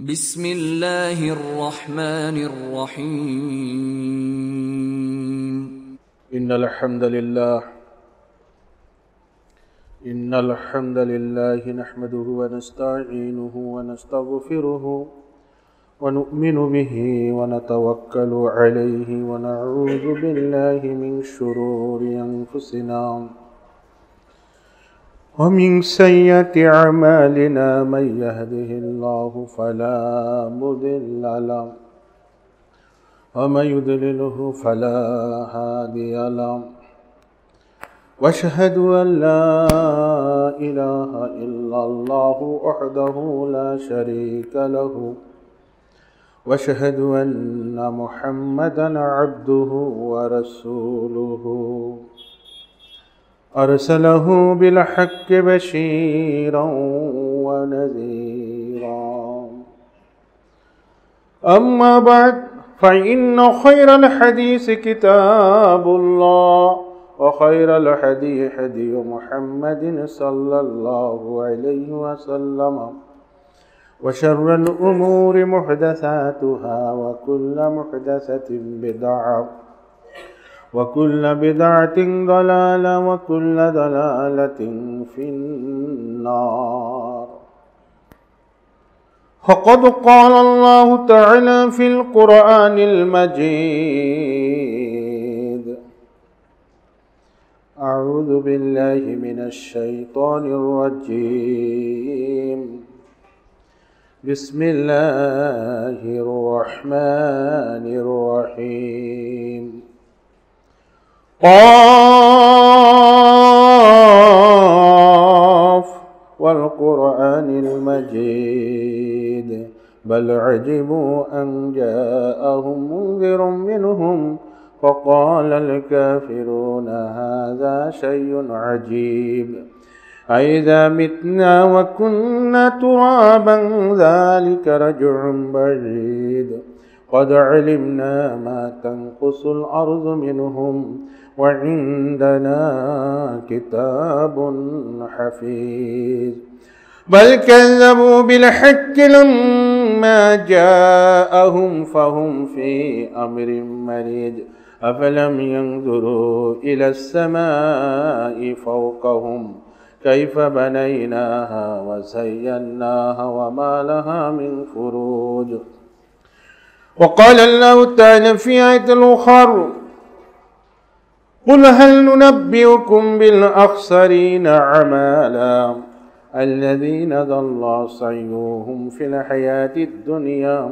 بسم الله الرحمن الرحيم إن الحمد لله نحمده ونستعينه ونستغفره ونؤمن به ونتوكل عليه ونعوذ بالله من شرور أنفسنا ومن سيئات أعمالنا من يهده الله فلا مضل له ومن يضلله فلا هادي له واشهد أن لا إله إلا الله وحده لا شريك له واشهد أن محمدا عبده ورسوله أرسله بالحق بشيرا ونذيرا أما بعد فإن خير الحديث كتاب الله وخير الهدي هدي محمد صلى الله عليه وسلم وشر الأمور محدثاتها وكل محدثة بدعة وكل بدعة ضلالة وكل ضلالة في النار. فقد قال الله تعالى في القرآن المجيد: أعوذ بالله من الشيطان الرجيم. بسم الله الرحمن الرحيم. قاف والقرآن المجيد بل عجبوا أن جاءهم منذر منهم فقال الكافرون هذا شيء عجيب أئذا متنا وكنا ترابا ذلك رجع بعيد قد علمنا ما تنقص الأرض منهم وعندنا كتاب حفيظ بل كذبوا بالحق لما جاءهم فهم في أمر مريج أفلم ينظروا إلى السماء فوقهم كيف بنيناها وزيناها وما لها من فروج. وقال الله تعالى في آية الأخرى: قل هل ننبئكم بالأخسرين أعمالا الذين ضل سعيهم في الحياة الدنيا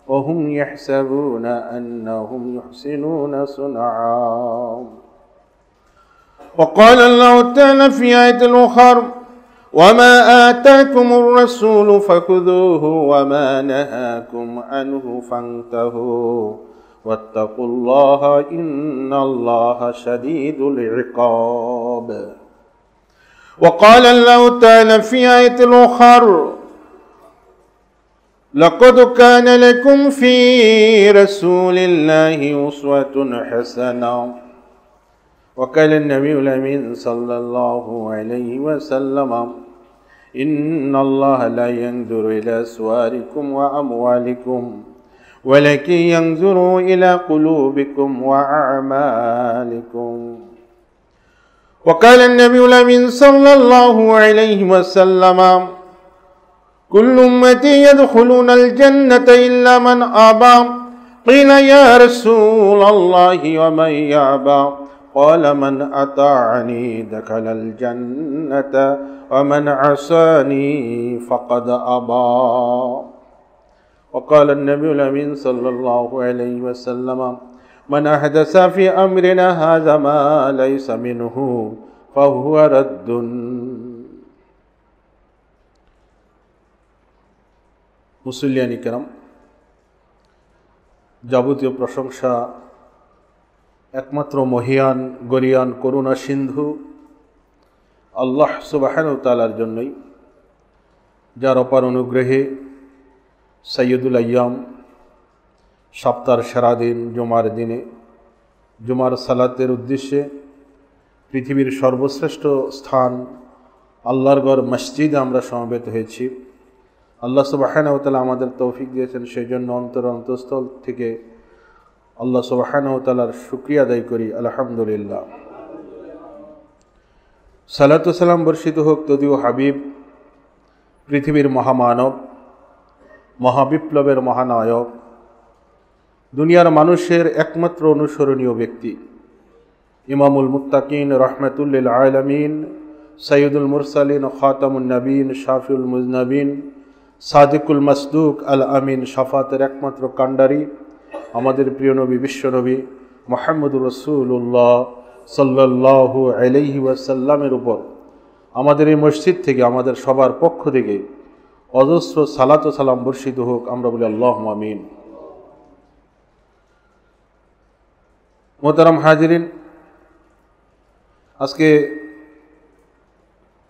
وهم يحسبون أنهم يحسنون صنعا. وقال الله تعالى في آية الأخرى: وما آتاكم الرسول فخذوه وما نهاكم عنه فانتهوا واتقوا الله إن الله شديد العقاب. وقال الله تعالى في آية الأخرى: لقد كان لكم في رسول الله أسوة حسنة. وقال النبي الأمين صلى الله عليه وسلم: إن الله لا ينظر إلى صوركم وأموالكم ولكن ينظر إلى قلوبكم وأعمالكم. وقال النبي الأمين صلى الله عليه وسلم: كل أمتي يدخلون الجنة إلا من أبى. قيل يا رسول الله ومن يأبى؟ قال من أطاعني دخل الجنة ومن عصاني فقد أبى. وقال النبي الأمين صلى الله عليه وسلم: من أحدث في أمرنا هذا ما ليس منه فهو رد. মুসল্লিয়ানি কেরাম, যাবতীয় প্রশংসা একমাত্র মহিয়ান গরিয়ান করুণা সিন্ধু আল্লাহ সুবহানাহু ওয়া তাআলার জন্যই, যার অপার অনুগ্রহে সাইয়্যিদুল আইয়াম সপ্তাহের সেরা দিন জুমার দিনে জুমার সালাতের উদ্দেশ্যে পৃথিবীর সর্বশ্রেষ্ঠ স্থান আল্লাহর ঘর মসজিদে আমরা সমবেত হয়েছি। আল্লাহ সুবহানাহু ওয়া তাআলা আমাদের তৌফিক দিয়েছেন, সেই জন্য অন্তঃস্থল থেকে আল্লাহ সুবহানাহু ওয়া তাআলার শুকরিয়া আদায় করি। আলহামদুলিল্লাহ। সালাতু সালাম বর্ষিত হোক তদীয় হাবিব, পৃথিবীর মহামানব, মহাবিপ্লবের মহানায়ক, দুনিয়ার মানুষের একমাত্র অনুসরণীয় ব্যক্তি, ইমামুল মুত্তাকিন, রহমাতুল লিল আলামিন, সাইয়্যিদুল মুরসালিন, খাতামুন নবীন, শাফিউল মুজনাবিন, সাদিকুল মাসদুক, আল আমিন, শাফাতের একমাত্র কাণ্ডারি, আমাদের প্রিয় নবী, বিশ্বনবী মুহাম্মদুর রাসূলুল্লাহ সাল্লাল্লাহু আলাইহি ওয়াসাল্লামের উপর আমাদের এই মসজিদ থেকে, আমাদের সবার পক্ষ থেকে অজস্র সালাত ও সালাম বর্ষিত হোক। আমরা বলি আল্লাহুম্মা আমিন। মোহতারাম হাজিরিন, আজকে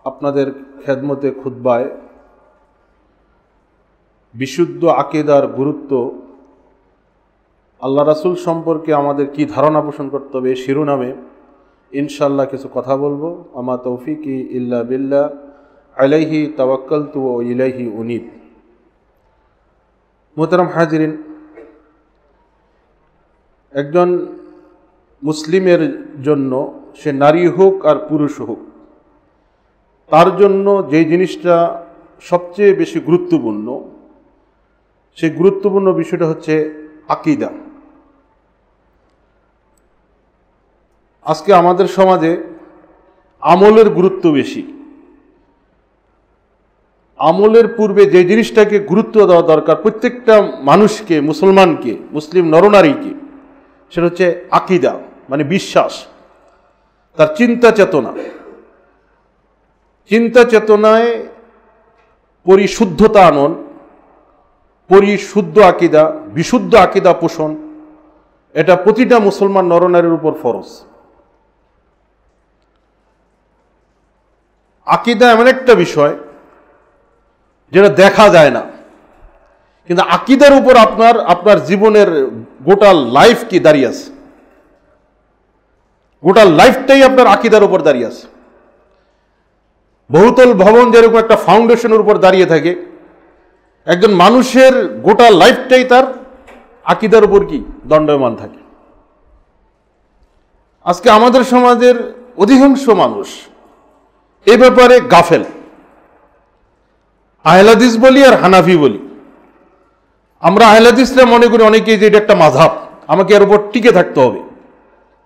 আপনাদের খেদমতে খুতবায় বিশুদ্ধ আকীদার গুরুত্ব, আল্লাহ রাসূল সম্পর্কে আমাদের কি ধারণা পোষণ করতে হবে, শিরোনামে ইনশাআল্লাহ কিছু কথা বলবো। আমা তৌফিকি ইল্লা বিল্লাহ, আলাইহি তাওয়াক্কালতু ওয়া ইলাইহি উনীব। মোহতারাম হাজিরিন, একজন মুসলিমের জন্য, সে নারী হোক আর পুরুষ হোক, তার জন্য যে জিনিসটা সবচেয়ে বেশি গুরুত্বপূর্ণ, সেই গুরুত্বপূর্ণ বিষয়টা হচ্ছে আকীদা। আজকে আমাদের সমাজে আমলের গুরুত্ব বেশি। আমলের পূর্বে যে জিনিসটাকে গুরুত্ব দেওয়া দরকার প্রত্যেকটা মানুষকে, মুসলমানকে, মুসলিম নরনারীকে, সেটা হচ্ছে আকীদা, মানে বিশ্বাস, তার চিন্তা চেতনা। চিন্তা চেতনায় পরিশুদ্ধতা আনন, পরিশুদ্ধ আকীদা, বিশুদ্ধ আকীদা পোষণ, এটা প্রতিটা মুসলমান নরনারীর উপর ফরজ। আকীদা এমন একটা বিষয় যেটা দেখা যায় না, কিন্তু আকীদার উপর আপনার জীবনের গোটা লাইফ কি দাঁড়িয়ে আছে, গোটা লাইফটাই আপনার আকীদার উপর দাঁড়িয়ে আছে। বহুতল ভবন যেরকম একটা ফাউন্ডেশনের উপর দাঁড়িয়ে থাকে, একজন মানুষের গোটা লাইফটাই তার আকীদার উপর কি দণ্ডায়মান থাকে। আজকে আমাদের সমাজের অধিকাংশ মানুষ এ ব্যাপারে গাফেল। আহলে হাদিস বলি আর হানাফি বলি, আমরা আহলে হাদিসরা মনে করি অনেকেই যে এটা একটা মাযহাব, আমাকে এর উপর টিকে থাকতে হবে,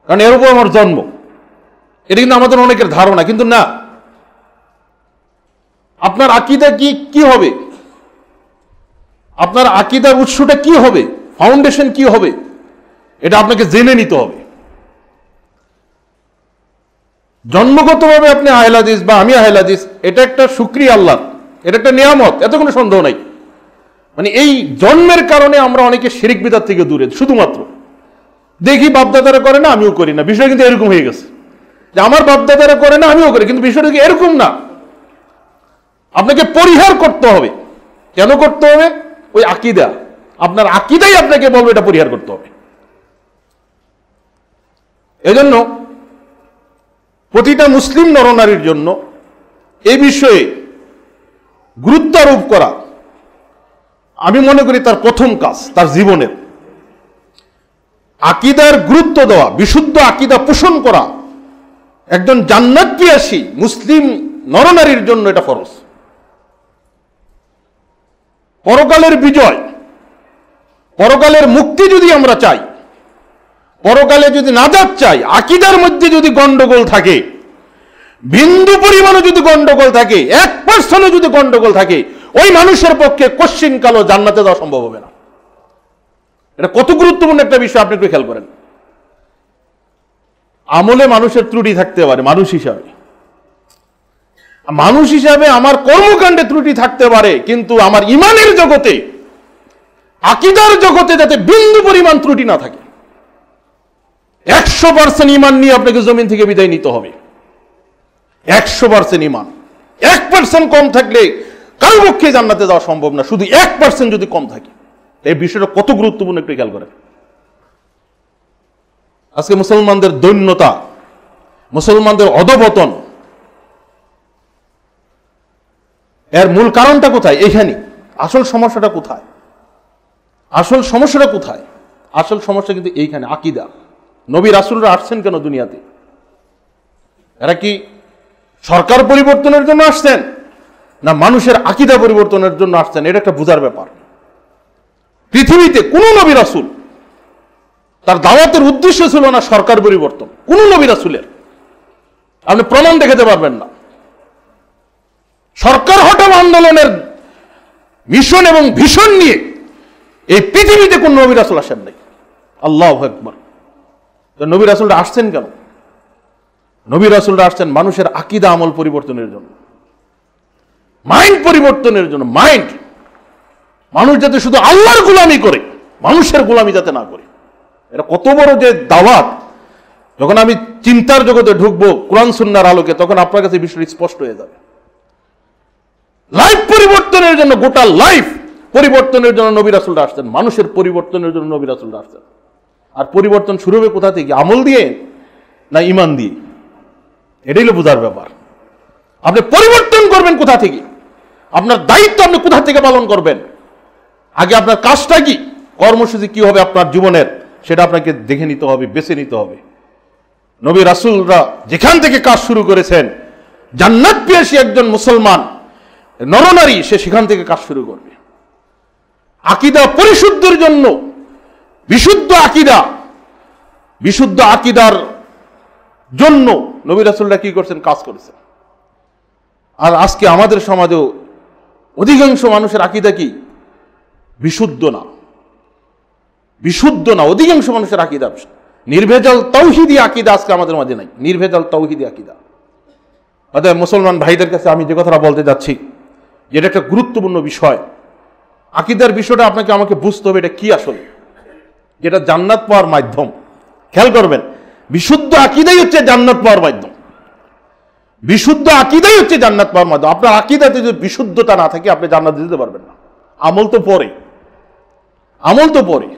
কারণ এর উপর আমার জন্ম। এটা কিন্তু আমাদের অনেকের ধারণা, কিন্তু না। আপনার আকীদা কি হবে, আপনার আকীদার উৎসটা কি হবে, ফাউন্ডেশন কি হবে, এটা আপনাকে জেনে নিতে হবে। জন্মগতভাবে আপনি আহলে হাদিস বা আমি আহলে হাদিস, এটা একটা শুকরিয়া আল্লাহর, এটা একটা নিয়ামত, এত কোনো সন্দেহ নাই। মানে এই জন্মের কারণে আমরা অনেকে শিরক বিদআত থেকে দূরে, শুধুমাত্র দেখি বাপদাদারা করে না আমিও করি না, বিষয়টা কিন্তু এরকম হয়ে গেছে যে আমার বাপদাদারা করে না আমিও করি, কিন্তু বিষয়টা কি এরকম না। আপনাকে পরিহার করতে হবে। কেন করতে হবে? ওই আকীদা, আপনার আকীদাই আপনাকে বলবে এটা পরিহার করতে হবে। এজন্য প্রতিটা মুসলিম নরনারীর জন্য এই বিষয়ে গুরুত্ব আরোপ করা, আমি মনে করি তার প্রথম কাজ তার জীবনের। আকীদার গুরুত্ব দেওয়া, বিশুদ্ধ আকীদা পোষণ করা একজন জান্নাতপ্রত্যাশী মুসলিম নরনারীর জন্য এটা ফরজ। পরকালের বিজয়, পরকালের মুক্তি যদি আমরা চাই, পরকালে যদি নাজাত চাই, আকীদার মধ্যে যদি গন্ডগোল থাকে, বিন্দু পরিমাণও যদি গন্ডগোল থাকে, 1% যদি গন্ডগোল থাকে, ওই মানুষের পক্ষে কশ্চিন কালো জান্নাতে যাওয়া সম্ভব হবে না। এটা কত গুরুত্বপূর্ণ একটা বিষয় আপনি একটু খেয়াল করেন। আমলে মানুষের ত্রুটি থাকতে পারে, মানুষ হিসাবে আমার কর্মকাণ্ডে ত্রুটি থাকতে পারে, কিন্তু আমার ইমানের জগতে, আকীদার জগতে যাতে বিন্দু পরিমাণ ত্রুটি না থাকে। 100% ইমান নিয়ে আপনাকে জমিন থেকে বিদায় নিতে হবে। 100% ইমান, 1% কম থাকলে কারো পক্ষে জান্নাতে যাওয়া সম্ভব না, শুধু 1% যদি কম থাকে। এই বিষয়টা কত গুরুত্বপূর্ণ একটু খেয়াল করেন। আজকে মুসলমানদের দৈন্যতা, মুসলমানদের অধঃপতন, এর মূল কারণটা কোথায়? এইখানে আসল সমস্যাটা কোথায়? আসল সমস্যাটা কোথায়? আসল সমস্যা কিন্তু এইখানে, আকীদা। নবী রাসূলরা আসছেন কেন দুনিয়াতে? এরা কি সরকার পরিবর্তনের জন্য আসছেন, না মানুষের আকীদা পরিবর্তনের জন্য আসছেন? এটা একটা বোঝার ব্যাপার। পৃথিবীতে কোন নবী রাসূল তার দাওয়াতের উদ্দেশ্য ছিল না সরকার পরিবর্তন। কোন নবী রাসূলের আপনি প্রমাণ দেখাতে পারবেন না। সরকার হটাও আন্দোলনের মিশন এবং ভীষণ নিয়ে এই পৃথিবীতে কোন নবী রাসূল আসেন নাই। আল্লাহু আকবার। তো নবী রাসূলরা আসছেন কেন? নবী রাসূলরা আসছেন মানুষের আকীদা আমল পরিবর্তনের জন্য, মাইন্ড পরিবর্তনের জন্য। মাইন্ড, মানুষ যাতে শুধু আল্লাহর গোলামি করে, মানুষের গোলামি যাতে না করে। এটা কত বড় যে দাওয়াত! যখন আমি চিন্তার জগতে ঢুকবো কোরআন সুন্নাহর আলোকে, তখন আপনার কাছে বিষয়টি স্পষ্ট হয়ে যাবে। লাইফ পরিবর্তনের জন্য, গোটা লাইফ পরিবর্তনের জন্য নবী রাসূলরা আসছেন, মানুষের পরিবর্তনের জন্য নবী রাসূলরা আসছেন। আর পরিবর্তন শুরু হবে কোথা থেকে? আমল দিয়ে না ঈমান দিয়ে? এটাই হলো বোঝার ব্যাপার। আপনি পরিবর্তন করবেন কোথা থেকে? আপনার দায়িত্ব আপনি কোথা থেকে পালন করবেন? আগে আপনার কাজটা কি, কর্মসূচি কি হবে আপনার জীবনের, সেটা আপনাকে দেখে নিতে হবে, বেছে নিতে হবে। নবী রাসূলরা যেখান থেকে কাজ শুরু করেছেন, জান্নাত পেয়েছি একজন মুসলমান নরনারী, সে সেখান থেকে কাজ শুরু করবে। আকীদা পরিশুদ্ধের জন্য, বিশুদ্ধ আকীদার জন্য নবী রাসূলরা কি করছেন? কাজ করেছেন। আর আজকে আমাদের সমাজেও অধিকাংশ মানুষের আকীদা কি? বিশুদ্ধ না। অধিকাংশ মানুষের আকীদা নির্ভেজাল তাওহীদি আকীদা আজকে আমাদের মাঝে নাই। নির্ভেজাল তাওহীদি আকীদা। অতএব মুসলমান ভাইদের কাছে আমি যে কথাটা বলতে যাচ্ছি, যেটা একটা গুরুত্বপূর্ণ বিষয়, আকীদার বিষয়টা আপনাকে আমাকে বুঝতে হবে এটা কি আসলে, যেটা জান্নাত পাওয়ার মাধ্যম। খেয়াল করবেন, বিশুদ্ধ আকীদাই হচ্ছে জান্নাত পাওয়ার মাধ্যম। বিশুদ্ধ আকীদাই হচ্ছে জান্নাত পাওয়ার মাধ্যম। আপনার আকীদাতে যদি বিশুদ্ধতা না থাকে, আপনি জান্নাত দিতে পারবেন না। আমল তো পরে।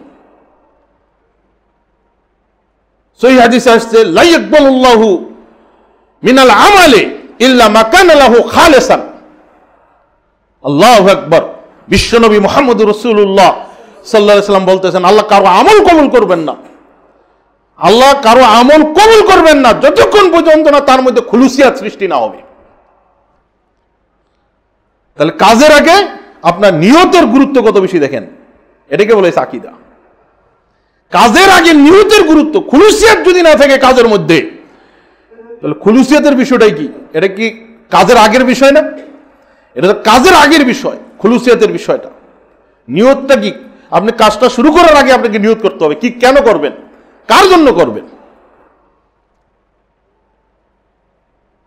সহিহ হাদিসে আসছে, লা ইয়াকবালুল্লাহু মিনাল আমালি ইল্লা মা কানা লাহু খালিসান। আল্লাহু আকবার। বিশ্বনবী মুহাম্মদুর রাসূলুল্লাহ সাল্লাল্লাহু আলাইহি ওয়াসাল্লাম বলতেছেন, আল্লাহ কারো আমল কবুল করবেন না। আল্লাহ কারো আমল কবুল করবেন না যতক্ষণ পর্যন্ত না তার মধ্যে খুলুসিয়াত সৃষ্টি না হবে। তাহলে কাজের আগে আপনার নিয়তের গুরুত্ব কত বেশি দেখেন, এটাকে বলে আকীদা। কাজের আগে নিয়তের গুরুত্ব। খুলুসিয়াত যদি না থাকে কাজের মধ্যে, তাহলে খুলুসিয়াতের বিষয়টাই কি? এটা কি কাজের আগের বিষয় না? এটা তো কাজের আগের বিষয়, খুলুসিয়াতের বিষয়টা। নিয়তটা কি? আপনি কাজটা শুরু করার আগে আপনাকে নিয়ত করতে হবে, কি কেন করবেন, কার জন্য করবেন।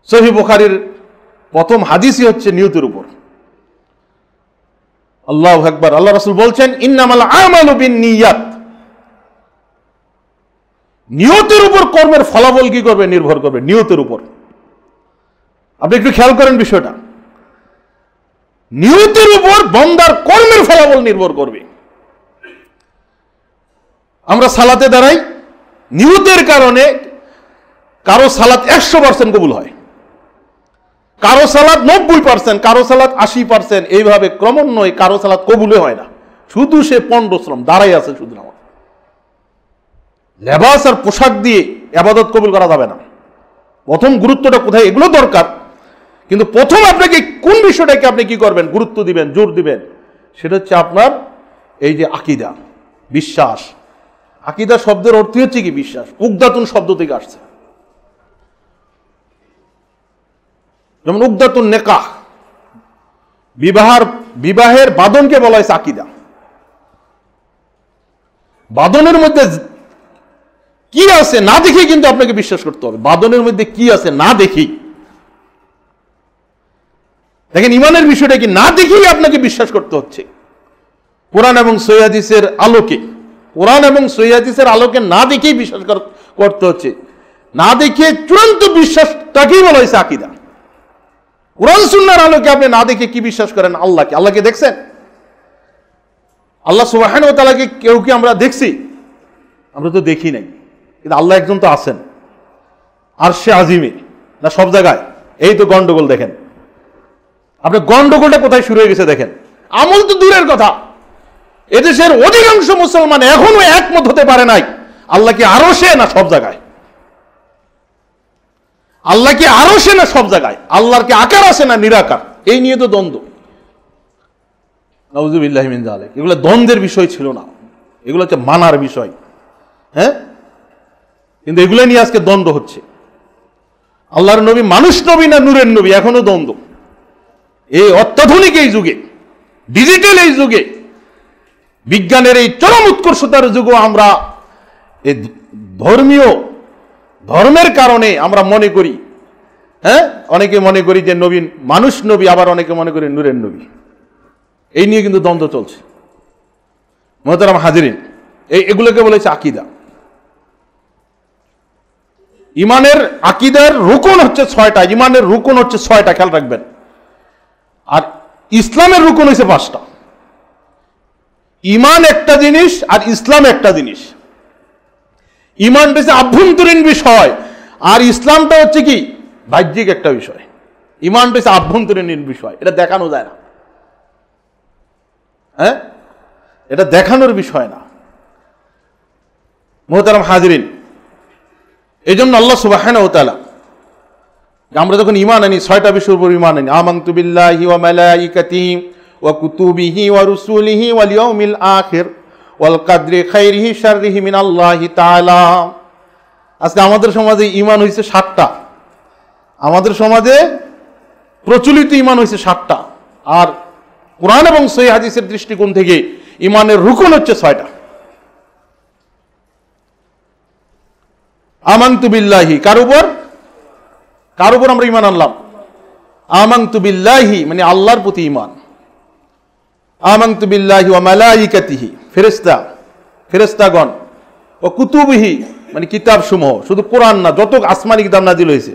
সহিহ বুখারীর প্রথম হাদিসই হচ্ছে নিয়তের উপর। আল্লাহু আকবার। আল্লাহ রাসূল বলছেন, ইন্নামাল আমালু বিন্নিয়াত। নিয়তের উপর কর্মের ফলাফল কি করবে? নির্ভর করবে নিয়তের উপর। আপনি একটু খেয়াল করেন বিষয়টা। নিয়তের উপর বান্দার কর্মের ফলাফল নির্ভর করবে। আমরা সালাতে দাঁড়াই, নিয়তের কারণে কারো সালাত 100% কবুল হয়, কারো সালাত 90%, কারো সালাত 80%, এইভাবে ক্রমান্বয়ে কারো সালাত কবুলে হয় না। শুধু সে পণ্ডশ্রম দাঁড়াই আছে শুধু নামাজ। লেবাস আর পোশাক দিয়ে ইবাদত কবুল করা যাবে না। প্রথম গুরুত্বটা কোথায়? এগুলো দরকার, কিন্তু প্রথম আপনাকে কোন বিষয়টাকে আপনি কি করবেন, গুরুত্ব দিবেন, জোর দিবেন, সেটা হচ্ছে আপনার এই যে আকীদা, বিশ্বাস। আকীদা শব্দের অর্থ হচ্ছে কি? বিশ্বাস। উকদাতুন শব্দ থেকে আসছে। যেমন উকদাতুন নিকাহ, বিবাহের বাঁধনকে বলা হয়েছে আকীদা। বাঁধনের মধ্যে কি আছে না দেখেই কিন্তু আপনাকে বিশ্বাস করতে হবে। বাঁধনের মধ্যে কি আছে না দেখেই, দেখেন ইমানের বিষয়টা কি, না দেখেই আপনাকে বিশ্বাস করতে হচ্ছে। কোরআন এবং সহিহ হাদিসের আলোকে, না দেখেই বিশ্বাস করতে হচ্ছে। না দেখে চূড়ান্ত বিশ্বাসটাকেই বলা হয়েছে আকীদা। কোরআন সুন্নাহর আলোকে আপনি না দেখে কি বিশ্বাস করেন? আল্লাহকে দেখছেন? আল্লাহ সুবহানাহু ওয়া তাআলাকে কেউ কি আমরা দেখছি? আমরা তো দেখি নাই, কিন্তু আল্লাহ একজন তো আছেন আরশে আজিমে, না সব জায়গায়। এই তো গন্ডগোল। দেখেন আপনি গন্ডগোলটা কোথায় শুরু হয়ে গেছে দেখেন। আমল তো দূরের কথা, এদেশের অধিকাংশ মুসলমান এখনো একমত হতে পারে নাই আল্লাহ কি আরশে না সব জায়গায়, আল্লাহ কি আরশে না সব জায়গায়, আল্লাহর কি আকার আছে না নিরাকার, এই নিয়ে তো দ্বন্দ্ব। নাউযুবিল্লাহি মিন যালিক। এগুলো দ্বন্দ্বের বিষয় ছিল না, এগুলো হচ্ছে মানার বিষয়। হ্যাঁ, কিন্তু এগুলো নিয়ে আজকে দ্বন্দ্ব হচ্ছে। আল্লাহর নবী মানুষ নবী না নূরের নবী, এখনো দ্বন্দ্ব। এই অত্যাধুনিক এই যুগে, ডিজিটাল এই যুগে, বিজ্ঞানের এই চরম উৎকর্ষতার যুগে আমরা এই ধর্মের কারণে আমরা মনে করি, হ্যাঁ, অনেকে মনে করি যে নবী মানুষ নবী, আবার অনেকে মনে করি নূরের নবী। এই নিয়ে কিন্তু দ্বন্দ্ব চলছে। মুহতারাম হাজিরিন, এগুলোকে বলেছে আকীদা। ইমানের আকীদার রুকন হচ্ছে 6টা, ইমানের রুকন হচ্ছে 6টা, খেয়াল রাখবেন। আর ইসলামের রুকন হচ্ছে 5টা। ইমান একটা জিনিস আর ইসলাম একটা জিনিস। ইমানটা হচ্ছে আভ্যন্তরীণ বিষয়, আর ইসলামটা হচ্ছে কি বাহ্যিক একটা বিষয়। ইমানটা হচ্ছে আভ্যন্তরীণ বিষয়, এটা দেখানো যায় না। হ্যাঁ, এটা দেখানোর বিষয় না। মুহতারাম হাজিরিন, এই জন্য আল্লাহ সুবহানাহু ওয়া তাআলা, আমরা যখন ঈমান আনি 6টা বিষয়ের উপর ঈমান আনি, আমানতু বিল্লাহি ওয়া মালাইকাতিহি ওয়া কুতুবিহি ওয়া রুসুলিহি ওয়াল ইয়াউমিল আখির ওয়াল কদরি খাইরিহি শাররিহি মিনাল্লাহি তাআলা। আজকে আমাদের সমাজে ঈমান হইছে 7টা, আমাদের সমাজে প্রচলিত ঈমান হইছে 7টা, আর কোরআন এবং সহিহ হাদিসের দৃষ্টিকোণ থেকে ঈমানের রুকন হচ্ছে 6টা। আমানতু বিল্লাহি, কার উপর আমরা ঈমান আনলাম? আমানতু বিল্লাহি মানে আল্লাহর প্রতি ঈমান। আমানতু বিল্লাহি ওয়া মালাইকাতিহি, ফেরেশতাগণ, ও কুতুবিহি মানে কিতাব সমূহ, শুধু কোরআন না, যত আসমানি কিতাব নাজিল হয়েছে,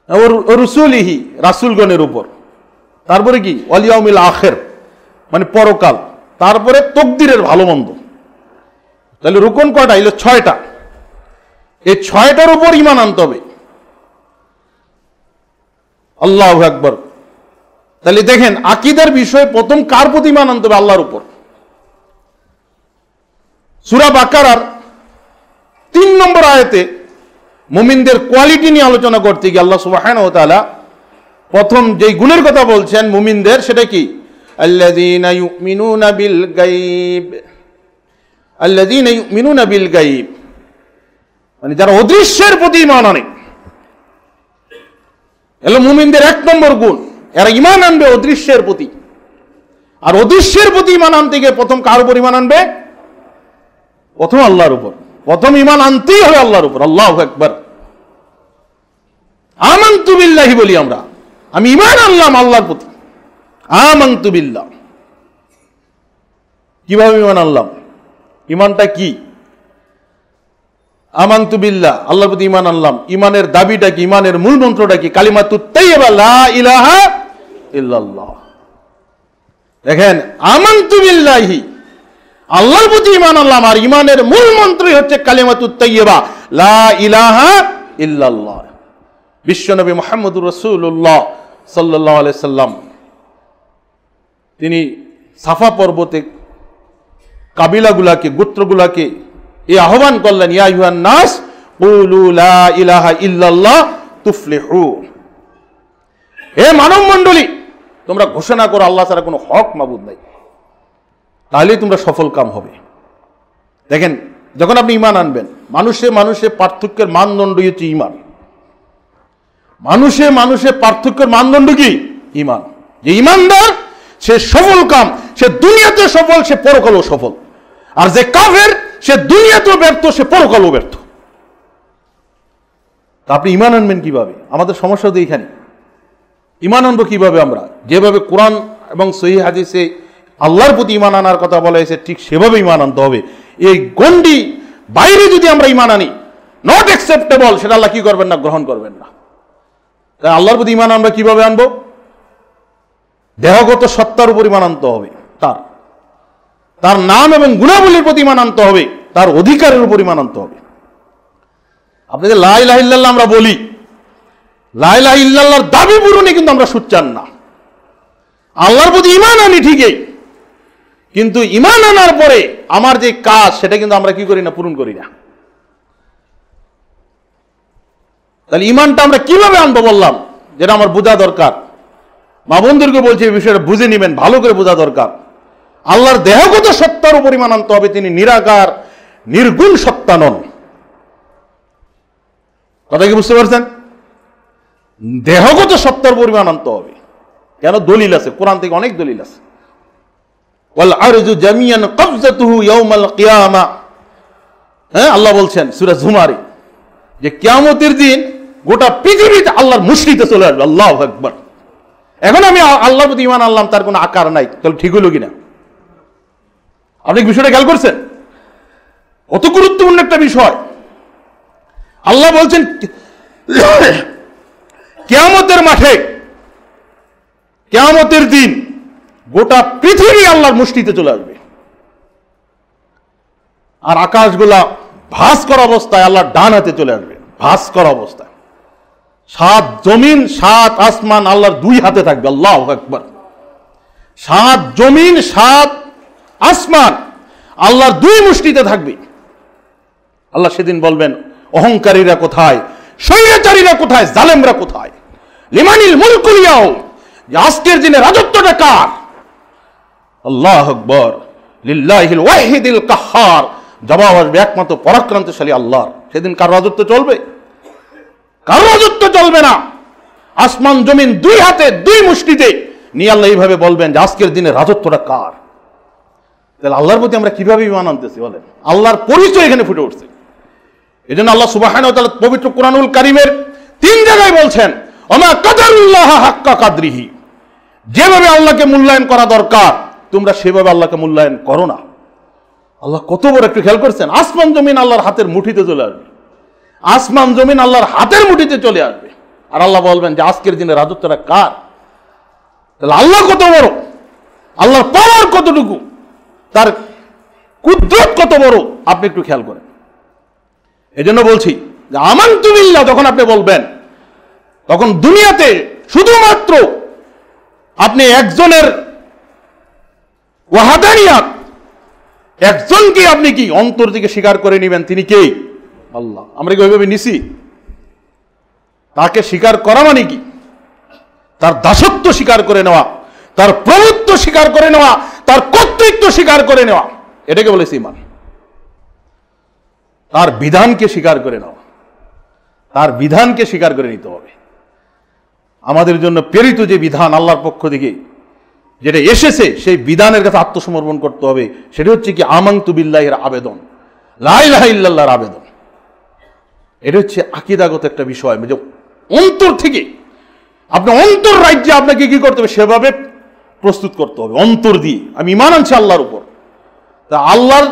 ও রুসুলিহি রাসূলগণের উপর, তারপরে কি ওয়াল ইয়াউমিল আখির মানে পরকাল, তারপরে তকদিরের ভালো মন্দ। তাহলে রুকন কয়টা? এলো 6টা। এই 6টার উপর ঈমান আনতে হবে। আল্লাহু আকবার। তাহলে দেখেন, আকীদার বিষয়ে প্রথম কার প্রতি ঈমান আনতে হবে? আল্লাহর উপর। সূরা বাকারার 3 নম্বর আয়াতে মুমিনদের কোয়ালিটি নিয়ে আলোচনা করতে গিয়ে আল্লাহ সুবহানাহু ওয়া তাআলা প্রথম যেই গুণের কথা বলছেন মুমিনদের, সেটা কি? আল্লাযীনা ইউমিনুনা বিল গায়ব, আল্লাযীনা ইউমিনুনা বিল গায়ব মানে যারা অদৃশ্যের প্রতি ঈমান আনে। এলো মুমিনদের 1 নম্বর গুণ, এরা ঈমান আনবে অদৃশ্যের প্রতি। আর অদৃশ্যের প্রতি ঈমান আনতে গিয়ে প্রথম কার উপর ঈমান আনবে? প্রথম আল্লাহর উপর। প্রথম ঈমান আনতেই হবে আল্লাহর উপর। আল্লাহু আকবার। আমানতু বিল্লাহি বলি আমরা, আমি ঈমান আনলাম আল্লাহর প্রতি। আমানতু বিল্লাহ, কিভাবে ঈমান আনলাম? ঈমানটা কি? আমানতু বিল্লাহ, আল্লাহর প্রতি ঈমান আনলাম। ঈমানের দাবিটা কি? ঈমানের মূল মন্ত্রটা কি? কালিমাতুত তাইয়্যিবা লা ইলাহা ইল্লাল্লাহ। দেখেন, আমানতু বিল্লাহি, আল্লাহর প্রতি ঈমান আনলাম, আর ঈমানের মূল মন্ত্রই হচ্ছে কালিমাতুত তাইয়্যিবা লা ইলাহা ইল্লাল্লাহ। বিশ্বনবী মুহাম্মদুর রাসূলুল্লাহ সাল্লাল্লাহু আলাইহি সাল্লাম তিনি সাফা পর্বতে কাবিলাগুলাকে, গোত্রগুলাকে এই আহ্বান করলেন, ইয়া আইয়ুহান নাস কুলু লা ইলাহা ইল্লাল্লাহ তুফলিহু। হে মানব মণ্ডলী, তোমরা ঘোষণা করো আল্লাহ ছাড়া কোনো হক মাবুদ নাই, তাহলেই তোমরা সফল কাম হবে। দেখেন, যখন আপনি ঈমান আনবেন, মানুষে পার্থক্যের মানদণ্ডই হচ্ছে ঈমান। মানুষে পার্থক্যের মানদণ্ড কি? ঈমান। যে ঈমানদার সে সফল কাম, সে দুনিয়াতে সফল, সে পরকালেও সফল। আর যে কাফের, সে দুনিয়াতেও ব্যর্থ, সে পরকালেও ব্যর্থ। তা আপনি ঈমান আনবেন কিভাবে? আমাদের সমস্যা তো এইখানে। ঈমান আনবো কিভাবে? আমরা যেভাবে কোরআন এবং সহিহ হাদিসে আল্লাহর প্রতি ঈমান আনার কথা বলা হয়েছে, ঠিক সেভাবে ঈমান আনতে হবে। এই গণ্ডি বাইরে যদি আমরা ঈমান আনি, নট অ্যাকসেপ্টেবল, সেটা আল্লাহ কি করবেন না? গ্রহণ করবেন না। তাই আল্লাহর প্রতি ঈমান আমরা কিভাবে আনবো? দেহগত সত্তার উপর ঈমান আনতে হবে, তার নাম এবং গুণাবলীর প্রতি ঈমান আনতে হবে, তার অধিকারের উপর ঈমান আনতে হবে। আপনি যে লা ইলাহা ইল্লাল্লাহ আমরা বলি, লা ইলাহা ইল্লাল্লাহর দাবি পূরণে কিন্তু আমরা সুচ্চার না। আল্লাহর প্রতি ঈমান আনি ঠিকই, কিন্তু ঈমান আনার পরে আমার যে কাজ সেটা কিন্তু আমরা কি করি না, পূরণ করি না। তাহলে ঈমানটা আমরা কিভাবে আনবো বললাম, যেটা আমার বোঝা দরকার। মা বন্ধুকে বলছি এই বিষয়টা বুঝে নেবেন, ভালো করে বোঝা দরকার। আল্লাহর দেহগত সত্তার উপর ঈমান আনতে হবে, তিনি নিরাকার নির্গুণ সত্তা নন। কথা কি বুঝতে পারছেন? দেহগত সত্তার উপর ঈমান আনতে হবে। কেন? দলিল আছে, কোরআন থেকে অনেক দলিল আছে। ওয়াল আরজু জামিয়ান কবজাতুহু ইয়াউমাল কিয়ামা, হ্যাঁ, আল্লাহ বলছেন সূরা জুমারে যে কিয়ামতের দিন গোটা পৃথিবীতে আল্লাহর মুষ্টিতে চলে আসবে। আল্লাহু আকবার। এখন আমি আল্লাহর প্রতি ঈমান আনলাম, তার কোনো আকার নাই, তাহলে ঠিক হলো কিনা? আপনি বিষয়টা খেয়াল করছেন? অত গুরুত্বপূর্ণ একটা বিষয়। আল্লাহ বলছেন কিয়ামতের মাঠে, কিয়ামতের দিন গোটা পৃথিবী আল্লাহর মুষ্টিতে চলে আসবে, আর আকাশগুলা ভাস করা অবস্থায় আল্লাহর ডান হাতে চলে আসবে, ভাস করা অবস্থায়। 7 জমিন 7 আসমান আল্লাহর 2 হাতে থাকবে। আল্লাহু আকবার। 7 জমিন 7 আসমান আল্লাহর 2 মুষ্টিতে থাকবে। আল্লাহ সেদিন বলবেন, অহংকারীরা কোথায়, স্বৈরাচারীরা কোথায়, জালেমরা কোথায়? লিমানিল মুলকুল ইয়াউম, আজকের দিনে রাজত্বটা কার? আল্লাহু আকবার। লিল্লাহিল ওয়াহিদিল কাহ্হার, জবাব আসবে একমাত্র পরাক্রান্তশালী আল্লাহর। সেদিন কার রাজত্ব চলবে? কার রাজত্ব চলবে না। আসমান জমিন 2 হাতে 2 মুষ্টিতে নিয়ে আল্লাহ এইভাবে বলবেন যে আজকের দিনে রাজত্বটা কার? তাহলে আল্লাহর প্রতি আমরা কিভাবে ঈমান আনতেছি বলেন? আল্লাহর পরিচয় এখানে ফুটে উঠছে। এজন্য আল্লাহ সুবহানাহু ওয়া তাআলা পবিত্র কোরআনুল কারীমের 3 জায়গায় বলছেন, ওমা কাদারুল্লাহ হাক্কা কাদরিহি, যেভাবে আল্লাহকে মূল্যায়ন করা দরকার তোমরা সেভাবে আল্লাহকে মূল্যায়ন করো না। আল্লাহ কত বড়, একটু খেয়াল করছেন? আসমান জমিন আল্লাহর হাতের মুঠিতে চলে আসবে, আসমান জমিন আল্লাহর হাতের মুঠিতে চলে আসবে, আর আল্লাহ বলবেন যে আজকের দিনে রাজত্বটা কার? তাহলে আল্লাহ কত বড়, আল্লাহর পাওয়ার কতটুকু, তার কুদরত কত বড়, আপনি একটু খেয়াল করেন। এজন্য বলছি যে আমানতু বিল্লাহ যখন আপনি বলবেন, তখন দুনিয়াতে শুধুমাত্র আপনি একজনের ওয়াহাদানিয়াত, একজনকে আপনি কি অন্তর থেকে স্বীকার করে নেবেন, তিনি কে? আল্লাহ। আমরা কি ওইভাবে নিছি? তাকে স্বীকার করা মানে কি? তার দাসত্ব স্বীকার করে নেওয়া, তার প্রভুত্ব স্বীকার করে নেওয়া, তার কর্তৃত্ব স্বীকার করে নেওয়া, এটাকে বলেছে ঈমান। তার বিধানকে স্বীকার করে নেওয়া, তার বিধানকে স্বীকার করে নিতে হবে। আমাদের জন্য প্রেরিত যে বিধান আল্লাহর পক্ষ থেকে যেটা এসেছে, সেই বিধানের কাছে আত্মসমর্পণ করতে হবে। সেটা হচ্ছে কি আমানতু বিল্লাহির আবেদন, লা ইলাহা ইল্লাল্লাহর আবেদন। এটা হচ্ছে আকীদাগত একটা বিষয়, যে অন্তর থেকে আপনি অন্তর রাজ্যে আপনাকে কি করতে হবে, সেভাবে প্রস্তুত করতে হবে। অন্তর দিয়ে আমি ঈমান আনছি আল্লাহর উপর, তা আল্লাহর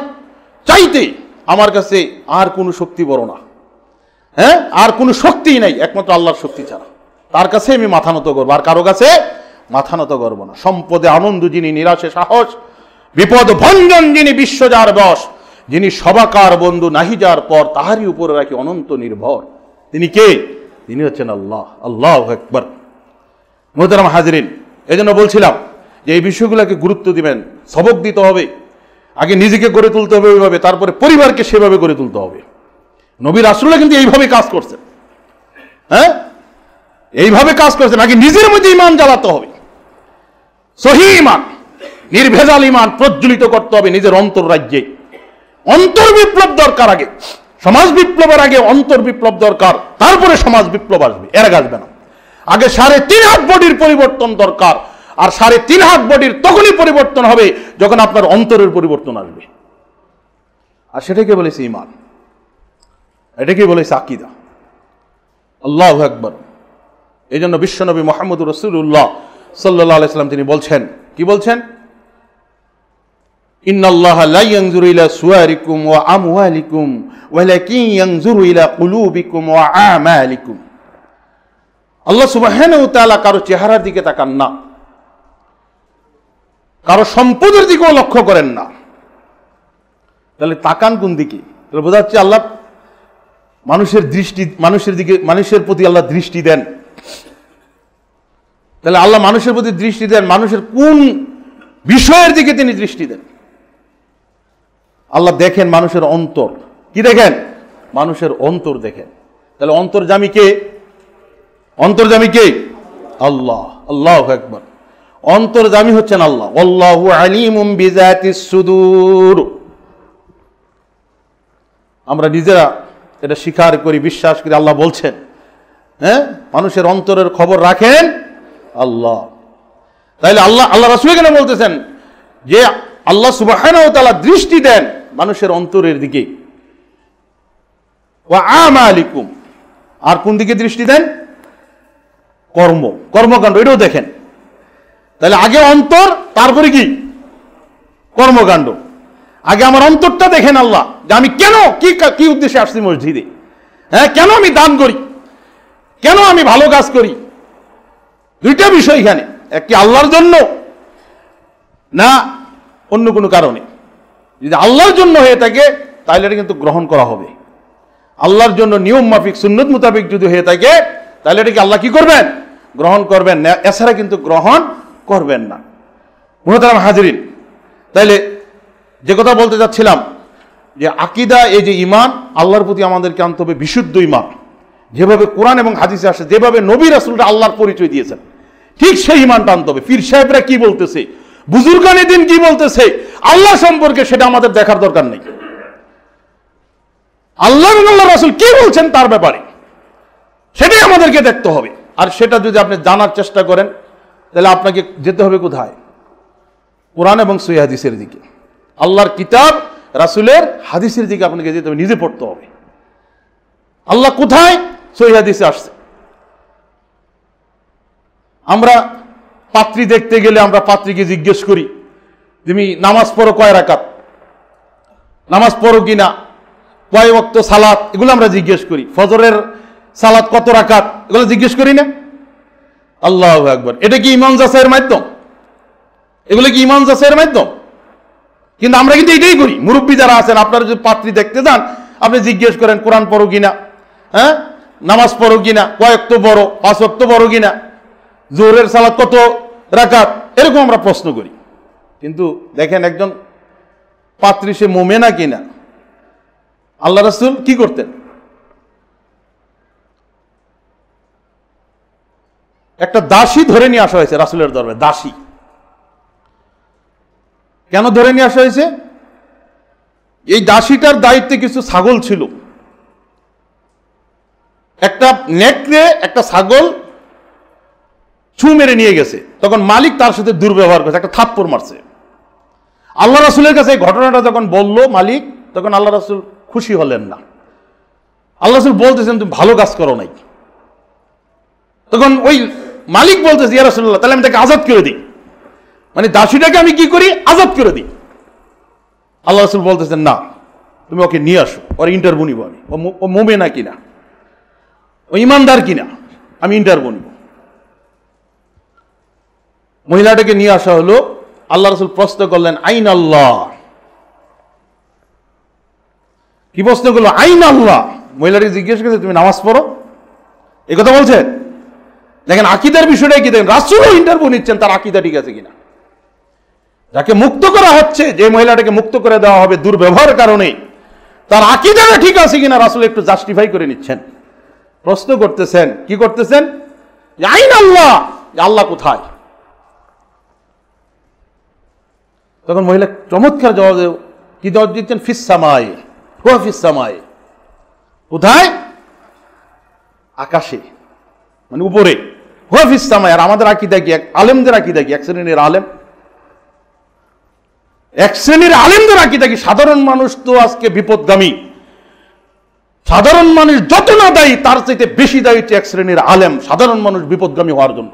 চাইতে আমার কাছে আর কোনো শক্তি বড় না, হ্যাঁ, আর কোনো শক্তিই নাই একমাত্র আল্লাহর শক্তি ছাড়া। তার কাছে আমি মাথা নত করবো, আর কারো কাছে মাথা নত করবো না। সম্পদে আনন্দ যিনি, নিরাশে সাহস, বিপদ ভঞ্জন যিনি, বিশ্ব যার বশ, যিনি সবাকার বন্ধু, নাহি যার পর, তাহারই উপরে রাখি অনন্ত নির্ভর। তিনি কে? তিনি হচ্ছেন আল্লাহ। আল্লাহু আকবার। মুহতারাম হাজিরিন, এজন্য বলছিলাম যে এই বিষয়গুলোকে গুরুত্ব দিবেন, সবক দিতে হবে। আগে নিজেকে গড়ে তুলতে হবে ওইভাবে, তারপরে পরিবারকে সেভাবে গড়ে তুলতে হবে। নবী রাসূলরা কিন্তু এইভাবে কাজ করছেন, হ্যাঁ, এইভাবে কাজ করছেন। আগে নিজের মধ্যে ঈমান জ্বালাতে হবে, সহিহ ঈমান, নির্ভেজাল ঈমান প্রজ্বলিত করতে হবে নিজের অন্তর রাজ্যে। অন্তর বিপ্লব দরকার, আগে সমাজ বিপ্লবের আগে অন্তর বিপ্লব দরকার, তারপরে সমাজ বিপ্লব আসবে, এর আগে আসবে না। আগে 3.5 হাত বডির পরিবর্তন দরকার, আর 3.5 হাত বডির তখনই পরিবর্তন হবে যখন আপনার অন্তরের পরিবর্তন আসবে। আর সেটাকে বলেছে ঈমান, এটাকে বলেছে আকীদা। আল্লাহু আকবার। এই জন্য বিশ্বনবী মুহাম্মদুর রাসূলুল্লাহ সাল্লাল্লাহু আলাইহি ওয়াসাল্লাম তিনি বলছেন, কি বলছেন? ইন্নাল্লাহা লা ইয়ানজুরু ইলা সুওয়ারিকুম ওয়া আমওয়ালিকুম ওয়ালাকিন ইয়ানজুরু ইলা কুলুবিকুম ওয়া আমালিকুম। আল্লাহ সুবহানাহু ওয়া তাআলা কারো চেহারার দিকে তাকান না, কারো সম্পদের দিকেও লক্ষ্য করেন না। তাহলে তাকান কোন দিকে? তাহলে বোঝা যাচ্ছে আল্লাহ মানুষের দৃষ্টি, মানুষের দিকে, মানুষের প্রতি আল্লাহ দৃষ্টি দেন। তাহলে আল্লাহ মানুষের প্রতি দৃষ্টি দেন, মানুষের কোন বিষয়ের দিকে তিনি দৃষ্টি দেন? আল্লাহ দেখেন মানুষের অন্তর। কি দেখেন? মানুষের অন্তর দেখেন। তাহলে অন্তর্যামী কে? অন্তর্যামী কে? আল্লাহ। আল্লাহু আকবার। অন্তর্যামী হচ্ছেন আল্লাহ। আল্লাহু আলিমুম বিযাতিস সুদূর। আমরা নিজেরা এটা স্বীকার করি, বিশ্বাস করি। আল্লাহ বলছেন, হ্যাঁ, মানুষের অন্তরের খবর রাখেন আল্লাহ। তাইলে আল্লাহ রাসূল কেন বলতেছেন যে আল্লাহ সুবহানাহু ওয়া তাআলা দৃষ্টি দেন মানুষের অন্তরের দিকে। ওয়া আমালিকুম, আর কোন দিকে দৃষ্টি দেন? কর্মকাণ্ড, এটাও দেখেন। তাহলে আগে অন্তর, তারপরে কি? কর্মকাণ্ড। আগে আমার অন্তরটা দেখেন আল্লাহ, যে আমি কেন কি উদ্দেশ্যে আসছি মসজিদে, হ্যাঁ, কেন আমি দান করি, কেন আমি ভালো কাজ করি। দুইটা বিষয় এখানে, একটি আল্লাহর জন্য না অন্য কোনো কারণে। যদি আল্লাহর জন্য হয়ে থাকে তাহলে এটা কিন্তু গ্রহণ করা হবে। আল্লাহর জন্য নিয়ম মাফিক সুন্নত মোতাবেক যদি হয়ে থাকে তাহলে এটা কি আল্লাহ কি করবেন? গ্রহণ করবেন না, এছাড়া কিন্তু গ্রহণ করবেন না। মুহতারাম হাজিরিন, তাইলে যে কথা বলতে যাচ্ছিলাম যে আকীদা, এই যে ঈমান, আল্লাহর প্রতি আমাদেরকে আনতে হবে বিশুদ্ধ ঈমান। যেভাবে কোরআন এবং হাদিসে আসে, যেভাবে নবী রাসূলরা আল্লাহর পরিচয় দিয়েছেন, ঠিক সেই ঈমানটা আনতে হবে। পীর সাহেবরা কি বলতেছে, বুজুর্গানে দিন কি বলতেছে আল্লাহ সম্পর্কে, সেটা আমাদের দেখার দরকার নেই। আল্লাহ এবং আল্লাহ রাসূল কি বলছেন তার ব্যাপারে, সেটাই আমাদেরকে দেখতে হবে। আর সেটা যদি আপনি জানার চেষ্টা করেন তাহলে আপনাকে যেতে হবে কোথায়? কোরআন এবং সহিহ হাদিসের দিকে। আল্লাহর কিতাব, রাসূলের হাদিসের দিকে আপনাকে যেতে হবে, নিজে পড়তে হবে। আল্লাহ কোথায় সহিহ হাদিসে আসছে। আমরা পাত্রী দেখতে গেলে আমরা পাত্রীকে জিজ্ঞেস করি, তুমি নামাজ পড়ো কয় রাকাত, নামাজ পড়ো কিনা, কয় ওয়াক্ত সালাত, এগুলো আমরা জিজ্ঞেস করি। ফজরের সালাত কত রাকাত, এগুলো জিজ্ঞেস করি না? আল্লাহু আকবার। এটা কি ঈমান যাচাইয়ের মাধ্যম? এগুলো কি ঈমান যাচাইয়ের মাধ্যম? কিন্তু আমরা কিন্তু এটাই করি। মুরব্বী যারা আছেন, আপনারা যদি পাত্রী দেখতে যান, আপনি জিজ্ঞেস করেন কোরআন পড়ো কিনা, হ্যাঁ, নামাজ পড়ো কিনা, কয় ওয়াক্ত পড়ো, 5 ওয়াক্ত পড়ো কিনা, জোহরের সালাত কত রাকাত, এরকম আমরা প্রশ্ন করি। কিন্তু দেখেন একজন পাত্রী সে মুমিনা কিনা। আল্লাহ রাসূল কি করতেন? একটা দাসী ধরে নিয়ে আসা হয়েছে রাসূলের দরবারে। দাসী কেন ধরে নিয়ে আসা হয়েছে? এই দাসীটার দায়িত্বে কিছু ছাগল ছিল। একটা নেকড়ে একটা ছাগল ছু মেরে নিয়ে গেছে, তখন মালিক তার সাথে দুর্ব্যবহার করেছে, একটা থাপ্পড় মারছে। আল্লাহ রাসূলের কাছে এই ঘটনাটা যখন বলল মালিক, তখন আল্লাহ রাসূল খুশি হলেন না। আল্লাহ রাসূল বলতেছেন তুমি ভালো কাজ করো নাই। তখন ওই মালিক বলতেছে, ইয়া রাসূলুল্লাহ, তাহলে আমি তাকে আজাদ করে দিই, মানে দাসীটাকে আমি কি করি? আজাদ করে দিই। আল্লাহ রাসূল বলতেছেন না, তুমি ওকে নিয়ে আসো, ওর ইন্টারভিউ নিব আমি, ও মুমিনা কিনা, ও ইমানদার কিনা, আমি ইন্টারভিউ নিব। মহিলাটাকে নিয়ে আসা হলো। আল্লাহ রাসূল প্রশ্ন করলেন, আইন আল্লাহ। কি প্রশ্ন করলো? আইন আল্লাহ। মহিলাটাকে জিজ্ঞেস করছে তুমি নামাজ পড়ো, এই কথা বলছে। দেখেন আকীদার বিষয়টাই কি, দেখেন রাসূলও ইন্টারভিউ নিচ্ছেন তার আকীদা ঠিক আছে কিনা। যাকে মুক্ত করা হচ্ছে, যে মহিলাটাকে মুক্ত করে দেওয়া হবে দুর্ব্যবহারের কারণে, তার আকীদাটা ঠিক আছে কিনা রাসূল একটু জাস্টিফাই করে নিচ্ছেন। প্রশ্ন করতেছেন, কি করতেছেন? আইন আল্লাহ, আল্লাহ কোথায়? তখন মহিলা চমৎকার জবাব, কি জবাব দিচ্ছেন? ফিস সামায়ে, হুয়া ফিস সামায়ে। কোথায়? আকাশে, মানে উপরে। হুয়া ফিস সামায়ে। আর আমাদের আকীদা কি, আলেমদের আকীদা কি, এক শ্রেণীর আলেম, এক শ্রেণীর আলেমদের আকীদা কি, সাধারণ মানুষ তো আজকে বিপদগামী। সাধারণ মানুষ যত না দায়ী, তার চাইতে বেশি দায়ী হচ্ছে এক শ্রেণীর আলেম সাধারণ মানুষ বিপদগামী হওয়ার জন্য।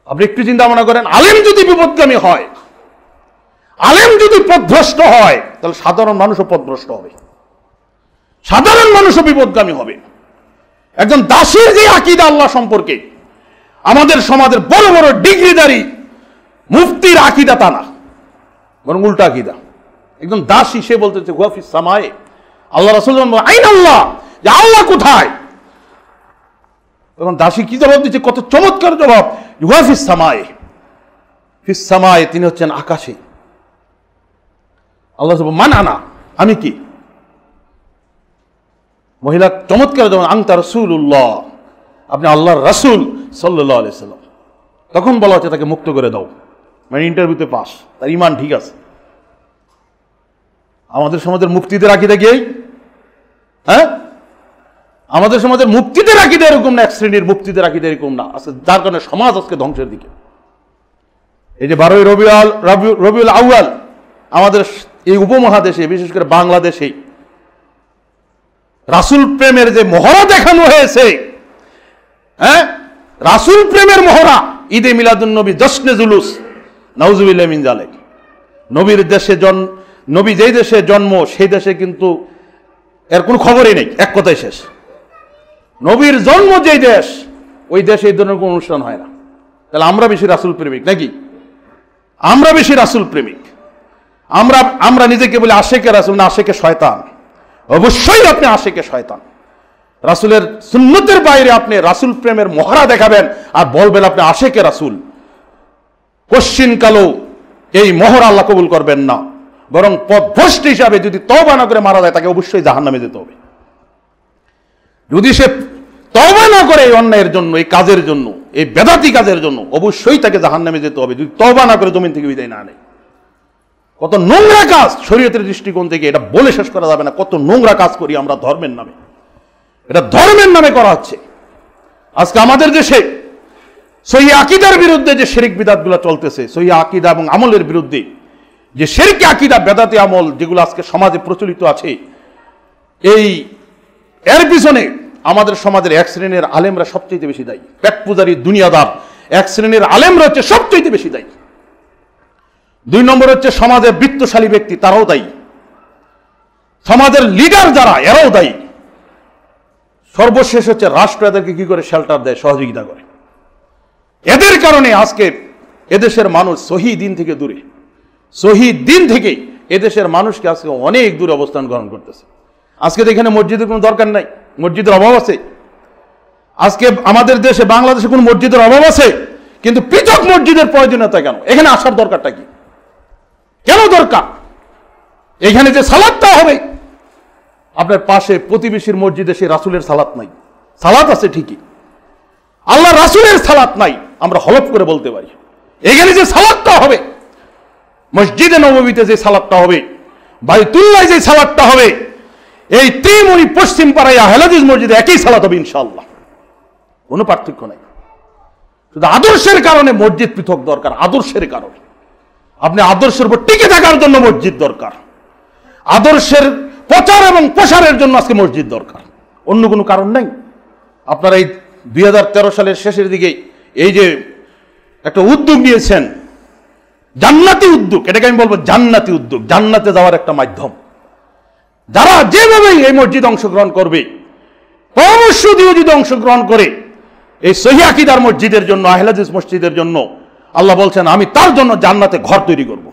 আপনি একটু চিন্তা ভাবনা করেন, আলেম যদি বিপদগামী হয়, আলেম যদি পথভ্রষ্ট হয়, তাহলে সাধারণ মানুষও পথভ্রষ্ট হবে, সাধারণ মানুষও বিপদগামী হবে। একজন দাসের যে আকীদা আল্লাহ সম্পর্কে, আমাদের সমাজের বড় বড় ডিগ্রিধারী মুফতির আকীদা তা না, বরং উল্টা আকীদা। একজন দাসী, সে বলতেছে হুয়া ফিস সামায়ে। আল্লাহ রাসূল বলেন আইন আল্লাহ, যে আল্লাহ কোথায়? তখন দাসী কি জবাব দিচ্ছে, কত চমৎকার জবাব, ইউহা ফিস সামায়ে, ফিস সামায়ে, তিনি হচ্ছেন আকাশে। আল্লাহ মান আনা, আমি কি? মহিলা চমৎকার জবাব, আনতা রাসূলুল্লাহ, আপনি আল্লাহর রাসূল সাল্লাল্লাহু আলাইহি সাল্লাম। তখন বলা হচ্ছে তাকে মুক্ত করে দাও, মানে ইন্টারভিউতে পাস, তার ঈমান ঠিক আছে। আমাদের সমাজের মুক্তিদের আকীদা কি? হ্যাঁ, আমাদের সমাজের মুক্তিদের আকীদা এরকম না, এক শ্রেণীর মুক্তিদের আকীদা এরকম না আছে, যার কারণে সমাজ আজকে ধ্বংসের দিকে। এই যে 12ই রবিউল আউয়াল আমাদের এই উপমহাদেশে, বিশেষ করে বাংলাদেশে রাসূল প্রেমের যে মহড়া দেখানো হয়েছে, হ্যাঁ, রাসূল প্রেমের মহড়া, ঈদে মিলাদুন নবী, জশ্নে জুলুস, নাউজুবিল্লাহি মিন যালিক। নবীর দেশে নবী যেই দেশে জন্ম সেই দেশে কিন্তু এর কোনো খবরই নেই, এক কথায় শেষ। নবীর জন্ম যেই দেশ, ওই দেশে এই ধরনের কোনো অনুষ্ঠান হয় না। তাহলে আমরা বেশি রাসূল প্রেমিক নাকি? আমরা বেশি রাসূল প্রেমিক। আমরা নিজেকে বলি আশেকে রাসূল, না আশেকে শয়তান। অবশ্যই আপনি আশেকে শয়তান। রাসূলের সুন্নতের বাইরে আপনি রাসূল প্রেমের মহড়া দেখাবেন আর বলবেন আপনি আশেকে রাসূল, কোশ্চিন কালো এই মহড়া আল্লাহ কবুল করবেন না। বরং পথভ্রষ্ট হিসাবে যদি তওবা না করে মারা যায়, তাকে অবশ্যই জাহান্নামে যেতে হবে। যদি সে তওবা না করে এই অন্যায়ের জন্য, এই কাজের জন্য, এই বেদাতি কাজের জন্য, অবশ্যই তাকে জাহান্নামে যেতে হবে, যদি তওবা না করে জমিন থেকে বিদায় না নেয়। কত নোংরা কাজ শরীয়তের দৃষ্টিকোণ থেকে, এটা বলে শেষ করা যাবে না। কত নোংরা কাজ করি আমরা ধর্মের নামে, এটা ধর্মের নামে করা হচ্ছে। আজকে আমাদের দেশে সহিহ আকীদার বিরুদ্ধে যে শিরক বিদআতগুলো চলতেছে, সহিহ আকীদা এবং আমলের বিরুদ্ধে যে শিরকি আকীদা, বেদাতি আমল যেগুলো আজকে সমাজে প্রচলিত আছে, এর পিছনে আমাদের সমাজের এক শ্রেণীর আলেমরা সবচেয়ে বেশি দায়ী। পেট পূজারী দুনিয়াদার এক শ্রেণীর আলেমরা হচ্ছে সবচেয়ে বেশি দায়ী। 2 নম্বর হচ্ছে সমাজের বৃত্তশালী ব্যক্তি, তারাও দায়ী। সমাজের লিডার যারা, এরাও দায়ী। সর্বশেষ হচ্ছে রাষ্ট্র এদেরকে কি করে শেল্টার দেয়, সহযোগিতা করে। এদের কারণে আজকে এদেশের মানুষ সহিহ দ্বীন থেকে দূরে, সহিহ দ্বীন থেকে এদেশের মানুষকে আজকে অনেক দূরে অবস্থান গ্রহণ করতেছে। আজকে তো এখানে মসজিদের কোনো দরকার নাই, মসজিদের অভাব আছে। আজকে আমাদের দেশে, বাংলাদেশে কোনো মসজিদের অভাব আছে, কিন্তু পৃথক মসজিদের প্রয়োজনীয়তা কেন? এখানে আসার দরকারটা কি? কেন দরকার? এখানে যে সালাতটা হবে, আপনার পাশে প্রতিবেশীর মসজিদে সেই রাসূলের সালাত নাই। সালাত আছে ঠিকই, আল্লাহ রাসূলের সালাত নাই, আমরা হলফ করে বলতে পারি। এখানে যে সালাতটা হবে, মসজিদে নববীতে যে সালাতটা হবে, বাইতুল্লাহে যে সালাতটা হবে, এই ত্রিমুনি পশ্চিম পাড়ায় আহলাদিস মসজিদে একই সালাত হবে ইনশাআল্লাহ, কোনো পার্থক্য নাই। শুধু আদর্শের কারণে মসজিদ পৃথক দরকার, আদর্শের কারণে। আপনি আদর্শের উপর টিকে থাকার জন্য মসজিদ দরকার, আদর্শের প্রচার এবং প্রসারের জন্য আজকে মসজিদ দরকার, অন্য কোনো কারণ নাই। আপনারা এই 2013 সালের শেষের দিকে এই যে একটা উদ্যোগ নিয়েছেন, জান্নাতি উদ্যোগ, এটাকে আমি বলবো জান্নাতি উদ্যোগ, জান্নাতে যাওয়ার একটা মাধ্যম। যারা যেভাবে এই মসজিদ অংশগ্রহণ করবে, পরামর্শ দিয়ে যদি অংশগ্রহণ করে এই সহিহ আকীদার মসজিদের জন্য, আহলে হাদিস মসজিদের জন্য, আল্লাহ বলছেন আমি তার জন্য জান্নাতে ঘর তৈরি করব।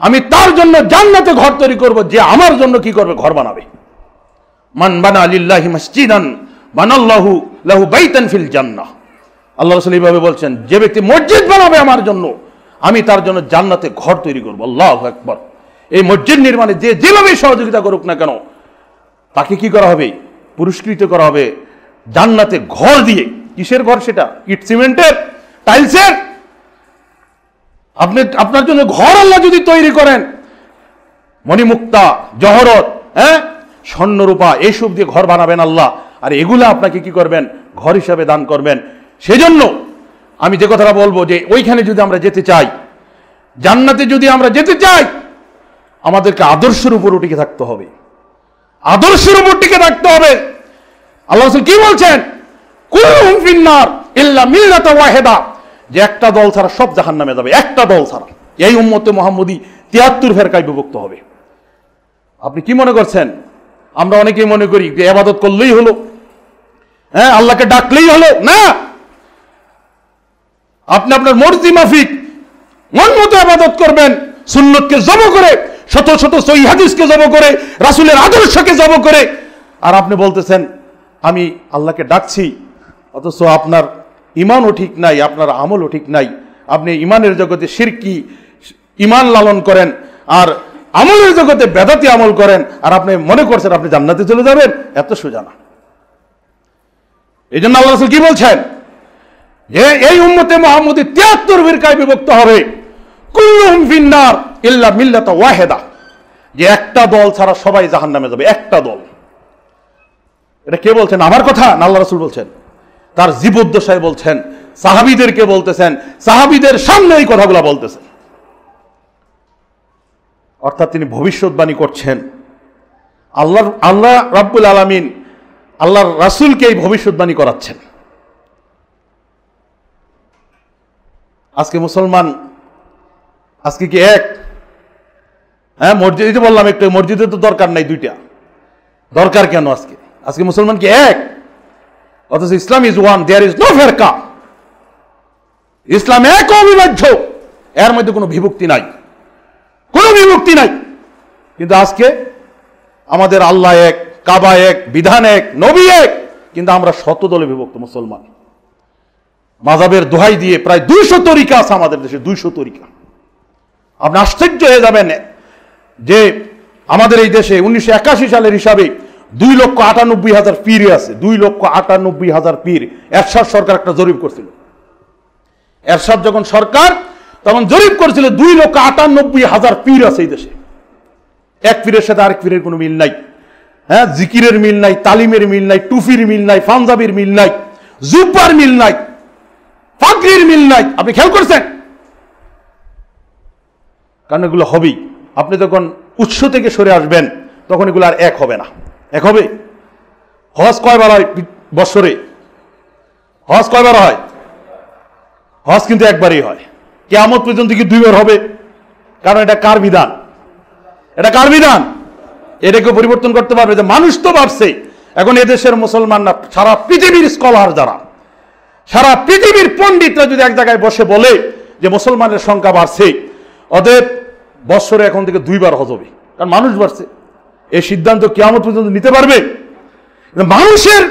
আমি তার জন্য জান্নাতে ঘর তৈরি করব, যে আমার জন্য কি করবে, ঘর বানাবে। মান বানা লিল্লাহি মসজিদান বানাল্লাহু লাহু বাইতান ফিল জান্নাহ। আল্লাহ রাসূল এইভাবে বলছেন, যে ব্যক্তি মসজিদ বানাবে আমার জন্য, আমি তার জন্য জান্নাতে ঘর তৈরি করব। আল্লাহু আকবার। এই মসজিদ নির্মাণে যে যেভাবে সহযোগিতা করুক না কেন, তাকে কি করা হবে, পুরস্কৃত করা হবে জান্নাতে ঘর দিয়ে। কিসের ঘর সেটা? ইট সিমেন্টের, টাইলসের? আপনি আপনার জন্য ঘর আল্লাহ যদি তৈরি করেন, মণিমুক্তা, জহরত, হ্যাঁ, স্বর্ণরূপা, এইসব দিয়ে ঘর বানাবেন আল্লাহ, আর এগুলা আপনাকে কি করবেন, ঘর হিসাবে দান করবেন। সেজন্য আমি যে কথাটা বলবো, যে ওইখানে যদি আমরা যেতে চাই, জান্নাতে যদি আমরা যেতে চাই, আমাদেরকে আদর্শের উপর টিকে থাকতে হবে, আদর্শের উপর টিকে থাকতে হবে। আল্লাহ রাসূল কি বলছেন? কুল্লুহুম ফিন্নার ইল্লা মিল্লাতা ওয়াহিদা, যে একটা দল ছাড়া সব জাহান্নামে যাবে, একটা দল ছাড়া। এই উম্মতে মুহাম্মদী 73 ফেরকায় বিভক্ত হবে। আপনি কি মনে করছেন? আমরা অনেকেই মনে করি যে ইবাদত করলেই হলো, হ্যাঁ, আল্লাহকে ডাকলেই হলো। না, আপনি আপনার মর্জি মাফিক মন মতো ইবাদত করবেন, সুন্নতকে জব করে, শত শত সহিহ হাদিসকে জব করে, রাসূলের আদর্শকে জব করে। আর আপনি বলতেছেন আমি আল্লাহকে ডাকছি, অথচ আপনার ইমানও ঠিক নাই, আপনার আমলও ঠিক নাই। আপনি ইমানের জগতে শিরকি ইমান লালন করেন আর আমলের জগতে বেদাতি আমল করেন, আর আপনি মনে করছেন আপনি জান্নাতে চলে যাবেন। এত সোজা না। এই জন্য আল্লাহ রাসূল কি বলছেন, এই উম্মতে মুহাম্মদী 73 ফিরকায় বিভক্ত হবে, কুল্লুহুম ফিন্নার ইল্লা মিল্লাতা ওয়াহিদা, যে একটা দল ছাড়া সবাই জাহান্নামে যাবে। একটা দল। এটা কে বলছেন? আমার কথা না, আল্লাহ রাসূল বলছেন। তার জীবদ্দশায় বলছেন, সাহাবীদেরকে বলতেছেন, সাহাবীদের সামনে এই কথাগুলো বলতেছেন। অর্থাৎ তিনি ভবিষ্যৎবাণী করছেন। আল্লাহ রাব্বুল আলামিন আল্লাহর রাসূলকে এই ভবিষ্যৎবাণী করাচ্ছেন। আজকে মুসলমান আজকে কি এক? হ্যাঁ, মসজিদে বললাম একটু, মসজিদে তো দরকার নাই দুইটা, দরকার কেন আজকে? আজকে মুসলমান কি এক? অথচ Islam is one, there is no ফিরকা। ইসলাম এক, অবিভাজ্য, এর মধ্যে কোনো বিভক্তি নাই, কোনো বিভক্তি নাই। কিন্তু আজকে আমাদের আল্লাহ এক, কাবা এক, বিধান এক, নবী এক, কিন্তু আমরা শতদলে বিভক্ত মুসলমান। মাযহাবের দোহাই দিয়ে প্রায় 200 তরিকা আছে আমাদের দেশে, 200 তরিকা। আপনি আশ্চর্য হয়ে যাবেন যে আমাদের এই দেশে 1981 সালের হিসাবে 2,98,000 পীর আছে। 2,98,000 পীর। এরশাদ সরকার একটা জরিপ করছিল। এরশাদ যখন সরকার তখন জরিপ করেছিল 2,98,000 পীর আছে এই দেশে। এক পীরের সাথে আরেক পীরের কোনো মিল নাই। হ্যাঁ, জিকিরের মিল নাই, তালিমের মিল নাই, টুফির মিল নাই, পাঞ্জাবির মিল নাই, জুব্বার মিল নাই, পাগড়ির মিল নাই। আপনি খেয়াল করছেন? কারণ এগুলো হবেই। আপনি যখন উৎস থেকে সরে আসবেন তখন এগুলো আর এক হবে না। এক হবে? হজ কয়বার হয় বছরে? হজ কয়বার হয়? হজ কিন্তু একবারই হয়। কিয়ামত পর্যন্ত কি 2 বার হবে? কারণ এটা কার বিধান? এটা কার বিধান? এটাকে পরিবর্তন করতে পারবে যে মানুষ তো ভাবছে। এখন এদেশের মুসলমানরা, সারা পৃথিবীর স্কলার যারা, সারা পৃথিবীর পণ্ডিতরা যদি এক জায়গায় বসে বলে যে মুসলমানের সংখ্যা বাড়ছে, অতএব বছরে এখন থেকে 2 বার হজ হবে, কারণ মানুষ বাড়ছে, এই সিদ্ধান্ত কিয়ামত পর্যন্ত নিতে পারবে? মানুষের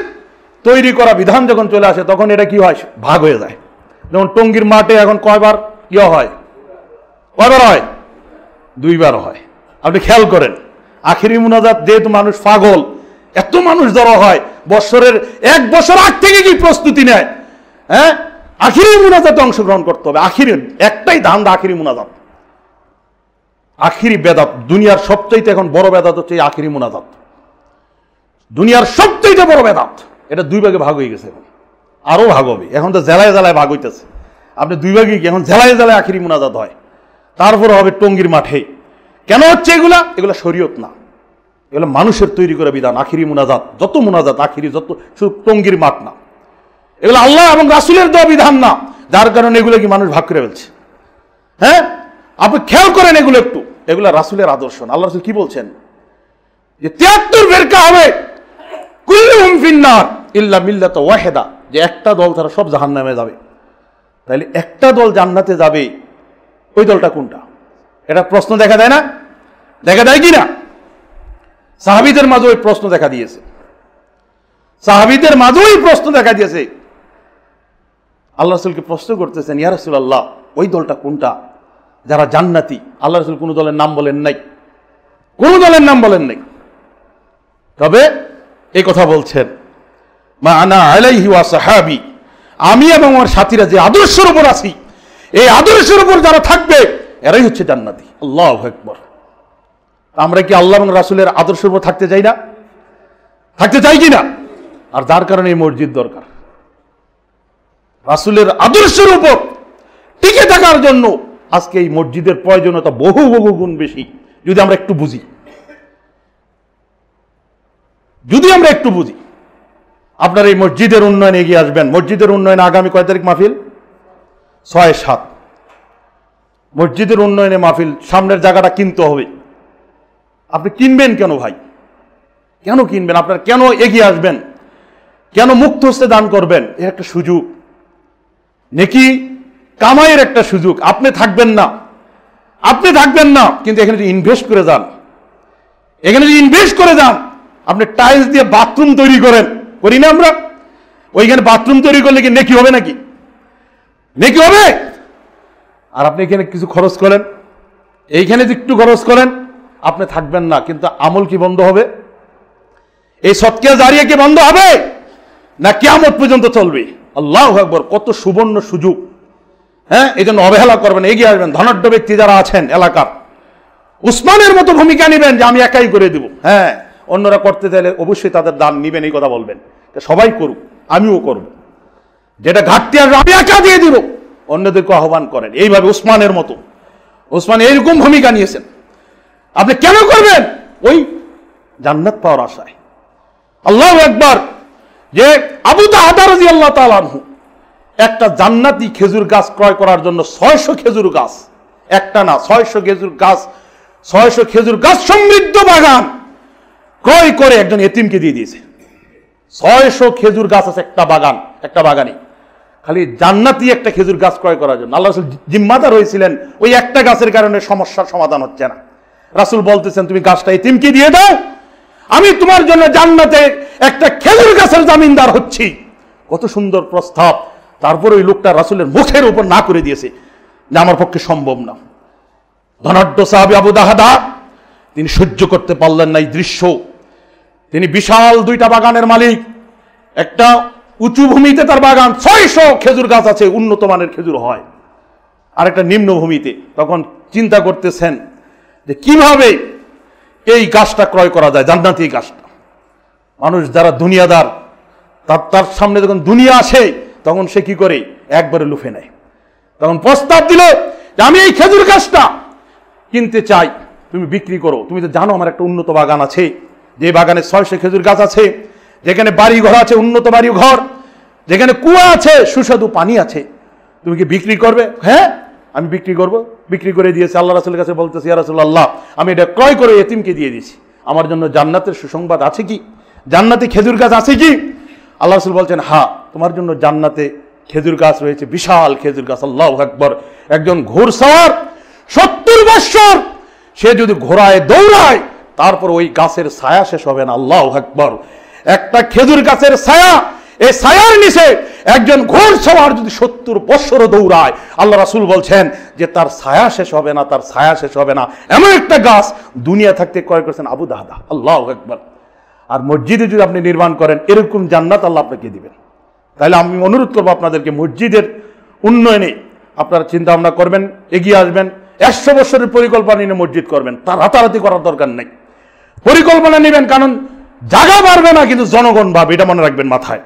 তৈরি করা বিধান যখন চলে আসে তখন এটা কি হয়? ভাগ হয়ে যায়। যেমন টঙ্গীর মাঠে এখন কয়বার কি হয়? কয়বার হয়? 2 বার হয়। আপনি খেয়াল করেন, আখিরি মুনাজাত যেহেতু মানুষ পাগল, এত মানুষ জড়ো হয়, বছরের 1 বছর আগ থেকে কি প্রস্তুতি নেয়? হ্যাঁ, আখিরি মুনাজাতে অংশগ্রহণ করতে হবে। আখিরি একটাই ধান্দা, আখিরি মুনাজাত, আখিরি বেদাত। দুনিয়ার সবচাইতে এখন বড় বেদাত হচ্ছে আখিরি মুনাজাত। দুনিয়ার সবচাইতে বড় বেদাত। এটা 2 ভাগে ভাগ হয়ে গেছে, এখন আরো ভাগ হবে। এখন তো জেলায় জেলায় ভাগ হইতেছে। আপনি 2 ভাগে কি, এখন জেলায় জেলায় আখিরি মুনাজাত হয়, তারপরে হবে টঙ্গীর মাঠে। কেন হচ্ছে এগুলা? এগুলা শরীয়ত না, এগুলো মানুষের তৈরি করা বিধান। আখিরি মুনাজাত, যত মুনাজাত আখিরি, যত, শুধু টঙ্গীর মাঠ না। এগুলো আল্লাহ এবং রাসূলের দেওয়া বিধান না, যার কারণে এগুলো কি মানুষ ভাগ করে ফেলছে। হ্যাঁ, আপনি খেয়াল করেন এগুলো একটু, এগুলো রাসূলের আদর্শ না। আল্লাহ রাসূল কি বলছেন? যে 73 ফিরকা হবে, কুল্লুহুম ফিন্নার ইল্লা মিল্লাতা ওয়াহিদা, যে একটা দল ছাড়া সব জাহান্নামে যাবে। তাইলে একটা দল জান্নাতে যাবে, ওই দলটা কোনটা? এটা প্রশ্ন দেখা দেয় না? দেখা দেয় কি না? সাহাবীদের মাঝে ওই প্রশ্ন দেখা দিয়েছে। সাহাবীদের মাঝে ওই প্রশ্ন দেখা দিয়েছে। আল্লাহ রাসূলকে প্রশ্ন করতেছেন, ইয়া রাসূলুল্লাহ, ওই দলটা কোনটা যারা জান্নাতি? আল্লাহ রাসূল কোন দলের নাম বলেন নাই, কোন দলের নাম বলেন নাই। তবে এই কথা বলছেন, মা আনা আলাইহি ওয়া সাহাবী, আমি এবং আমার সাথীরা যে আদর্শের উপর আছি, এই আদর্শের উপর যারা থাকবে এরাই হচ্ছে জান্নাতি। আল্লাহু আকবার। আমরা কি আল্লাহ এবং রাসূলের আদর্শের উপর থাকতে চাই না? থাকতে চাই কি না? আর যার কারণে এই মসজিদ দরকার। রাসূলের আদর্শের উপর টিকে থাকার জন্য আজকে এই মসজিদের প্রয়োজনীয়তা বহু বহু গুণ বেশি। যদি আমরা একটু বুঝি, যদি আমরা একটু বুঝি, আপনার এই মসজিদের উন্নয়নে এগিয়ে আসবেন। মসজিদের উন্নয়নে আগামী কয় তারিখ মাহফিল? 6-7। মসজিদের উন্নয়নে মাহফিল, সামনের জায়গাটা কিনতে হবে। আপনি কিনবেন কেন ভাই? কেন কিনবেন? আপনার কেন এগিয়ে আসবেন? কেন মুক্ত হস্তে দান করবেন? এর একটা সুযোগ, নেকি কামাইয়ের একটা সুযোগ। আপনি থাকবেন না, আপনি থাকবেন না, কিন্তু এখানে যদি ইনভেস্ট করে যান, এখানে যদি ইনভেস্ট করে যান, আপনি টাইলস দিয়ে বাথরুম তৈরি করেন, করি না আমরা? ওইখানে বাথরুম তৈরি করলে কি নেকি হবে নাকি? নেকি হবে? আর আপনি এখানে কিছু খরচ করেন, এইখানে যে একটু খরচ করেন, আপনি থাকবেন না, কিন্তু আমল কি বন্ধ হবে? এই সদকা জারিয়া কি বন্ধ হবে না কিয়ামত পর্যন্ত চলবে? আল্লাহু আকবার, কত সুবর্ণ সুযোগ। হ্যাঁ, এই জন্য অবহেলা করবেন, এগিয়ে আসবেন। ধনাঢ্য ব্যক্তি যারা আছেন এলাকার, উসমানের মতো ভূমিকা নেবেন যে আমি একাই করে দিব। হ্যাঁ, অন্যরা করতে চাইলে অবশ্যই তাদের দান নিবেন, এই কথা বলবেন। সবাই করুক, আমিও করব। যেটা ঘাটতি আসবে আমি একা দিয়ে দিব, অন্যদেরকে আহ্বান করেন। এইভাবে উসমানের মতো, উসমান এইরকম ভূমিকা নিয়েছেন। আপনি কেন করবেন? ওই জান্নাত পাওয়ার আশায়। আল্লাহু আকবার। যে আবু দাহদা রাদিয়াল্লাহু তাআলা আনহু একটা জান্নাতি খেজুর গাছ ক্রয় করার জন্য 600 খেজুর গাছ, একটা না 600 খেজুর গাছ, 600 খেজুর গাছ সমৃদ্ধ বাগান ক্রয় করে একজন এতিমকে দিয়ে দিয়েছে। 600 খেজুর গাছ আছে একটা বাগান, একটা বাগানে, খালি জান্নাতি একটা খেজুর গাছ ক্রয় করার জন্য। আল্লাহ রাসূল জিম্মাদার হয়েছিলেন, ওই একটা গাছের কারণে সমস্যার সমাধান হচ্ছে না। রাসূল বলতেছেন তুমি গাছটা এতিমকে দিয়ে দাও, আমি তোমার জন্য জান্নাতে একটা খেজুর গাছের জামিনদার হচ্ছি। কত সুন্দর প্রস্তাব। তারপরে ওই লোকটা রাসূলের মুখের উপর না করে দিয়েছে যে আমার পক্ষে সম্ভব না। ধনাঢ্য সাহাবী আবু দাহদা, তিনি সহ্য করতে পারলেন না এই দৃশ্য। তিনি বিশাল 2টা বাগানের মালিক, একটা উঁচু ভূমিতে তার বাগান, 600 খেজুর গাছ আছে, উন্নত মানের খেজুর হয়, আর একটা নিম্ন ভূমিতে। তখন চিন্তা করতেছেন যে কিভাবে এই গাছটা ক্রয় করা যায়, জান্নাতি গাছটা। মানুষ যারা দুনিয়াদার, তার সামনে যখন দুনিয়া আসে তখন সে কি করে, একবারে লুফে নেয়। তখন প্রস্তাব দিল যে আমি এই খেজুর গাছটা কিনতে চাই, তুমি বিক্রি করো। তুমি তো জানো আমার একটা উন্নত বাগান আছে, যে বাগানে 600 খেজুর গাছ আছে, যেখানে বাড়ি ঘর আছে, উন্নত বাড়ি ঘর, যেখানে কুয়া আছে, সুস্বাদু পানি আছে, তুমি কি বিক্রি করবে? হ্যাঁ, আমি বিক্রি করব। বিক্রি করে দিয়েছে। আল্লাহ রাসূলের কাছে বলতেছি, ইয়া রাসূলুল্লাহ, আমি এটা ক্রয় করে এতিমকে দিয়ে দিয়েছি, আমার জন্য জান্নাতের সুসংবাদ আছে কি? জান্নাতে খেজুর গাছ আছে কি? আল্লাহ রাসূল বলছেন, হ্যাঁ, তোমার জন্য জান্নাতে খেজুর গাছ রয়েছে, বিশাল খেজুর গাছ। আল্লাহু আকবার। একজন ঘোড়সওয়ার 70 বছর সে যদি ঘোড়ায় দৌড়ায়, তারপর ওই গাছের ছায়া শেষ হবে না। আল্লাহু আকবার। একটা খেজুর গাছের ছায়া, এই ছায়ার নিচে একজন ঘোড়সওয়ার যদি 70 বছর দৌড়ায়, আল্লাহ রাসূল বলছেন যে তার ছায়া শেষ হবে না, তার ছায়া শেষ হবে না। এমন একটা গাছ দুনিয়া থাকতে ক্রয় করেছেন আবু দাহদা। আল্লাহু আকবার। আর মসজিদে যদি আপনি নির্মাণ করেন, এরকম জান্নাত আল্লাহ আপনাকে দিবেন। তাহলে আমি অনুরোধ করবো আপনাদেরকে, মসজিদের উন্নয়নে আপনারা চিন্তা ভাবনা করবেন, এগিয়ে আসবেন। 100 বছরের পরিকল্পনা নিয়ে মসজিদ করবেন, তার রাতারাতি করার দরকার নেই। পরিকল্পনা নেবেন, কারণ জায়গা বাড়বে না কিন্তু জনগণ বাড়বে, এটা মনে রাখবেন মাথায়।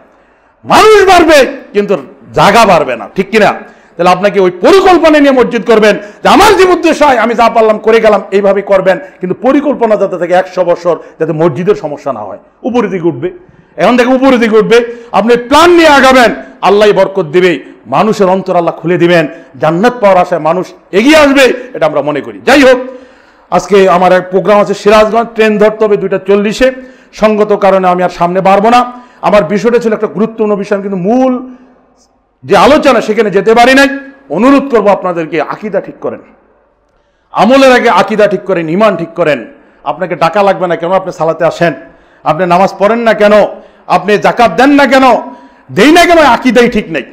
মানুষ বাড়বে কিন্তু জায়গা বাড়বে না, ঠিক কিনা? তাহলে আপনাকে ওই পরিকল্পনা নিয়ে মসজিদ করবেন, যে আমার যে উদ্দেশ্য হয় আমি যা পারলাম করে গেলাম, এইভাবে করবেন। কিন্তু পরিকল্পনা যাতে থাকে 100 বছর, যাতে মসজিদের সমস্যা না হয়। উপরের দিকে উঠবে, এখন থেকে উপরের দিকে উঠবে। আপনি প্ল্যান নিয়ে আগাবেন, আল্লাহ বরকত দিবে, মানুষের অন্তর আল্লাহ খুলে দিবেন, জান্নাত পাওয়ার আশায় মানুষ এগিয়ে আসবে, এটা আমরা মনে করি। যাই হোক, আজকে আমার এক প্রোগ্রাম আছে সিরাজগঞ্জ, ট্রেন ধরতে হবে 2:40-এ। সঙ্গত কারণে আমি আর সামনে বাড়বো না। আমার বিষয়টা ছিল একটা গুরুত্বপূর্ণ বিষয়, কিন্তু মূল যে আলোচনা সেখানে যেতে পারি নাই। অনুরোধ করবো আপনাদেরকে, আকীদা ঠিক করেন, আমলের আগে আকীদা ঠিক করেন, ঈমান ঠিক করেন। আপনাকে ডাকা লাগবে না কেন, আপনি সালাতে আসেন, আপনি নামাজ পড়েন না কেন, আপনি যাকাত দেন না কেন, দেই না কেন, আকীদাই ঠিক নাই।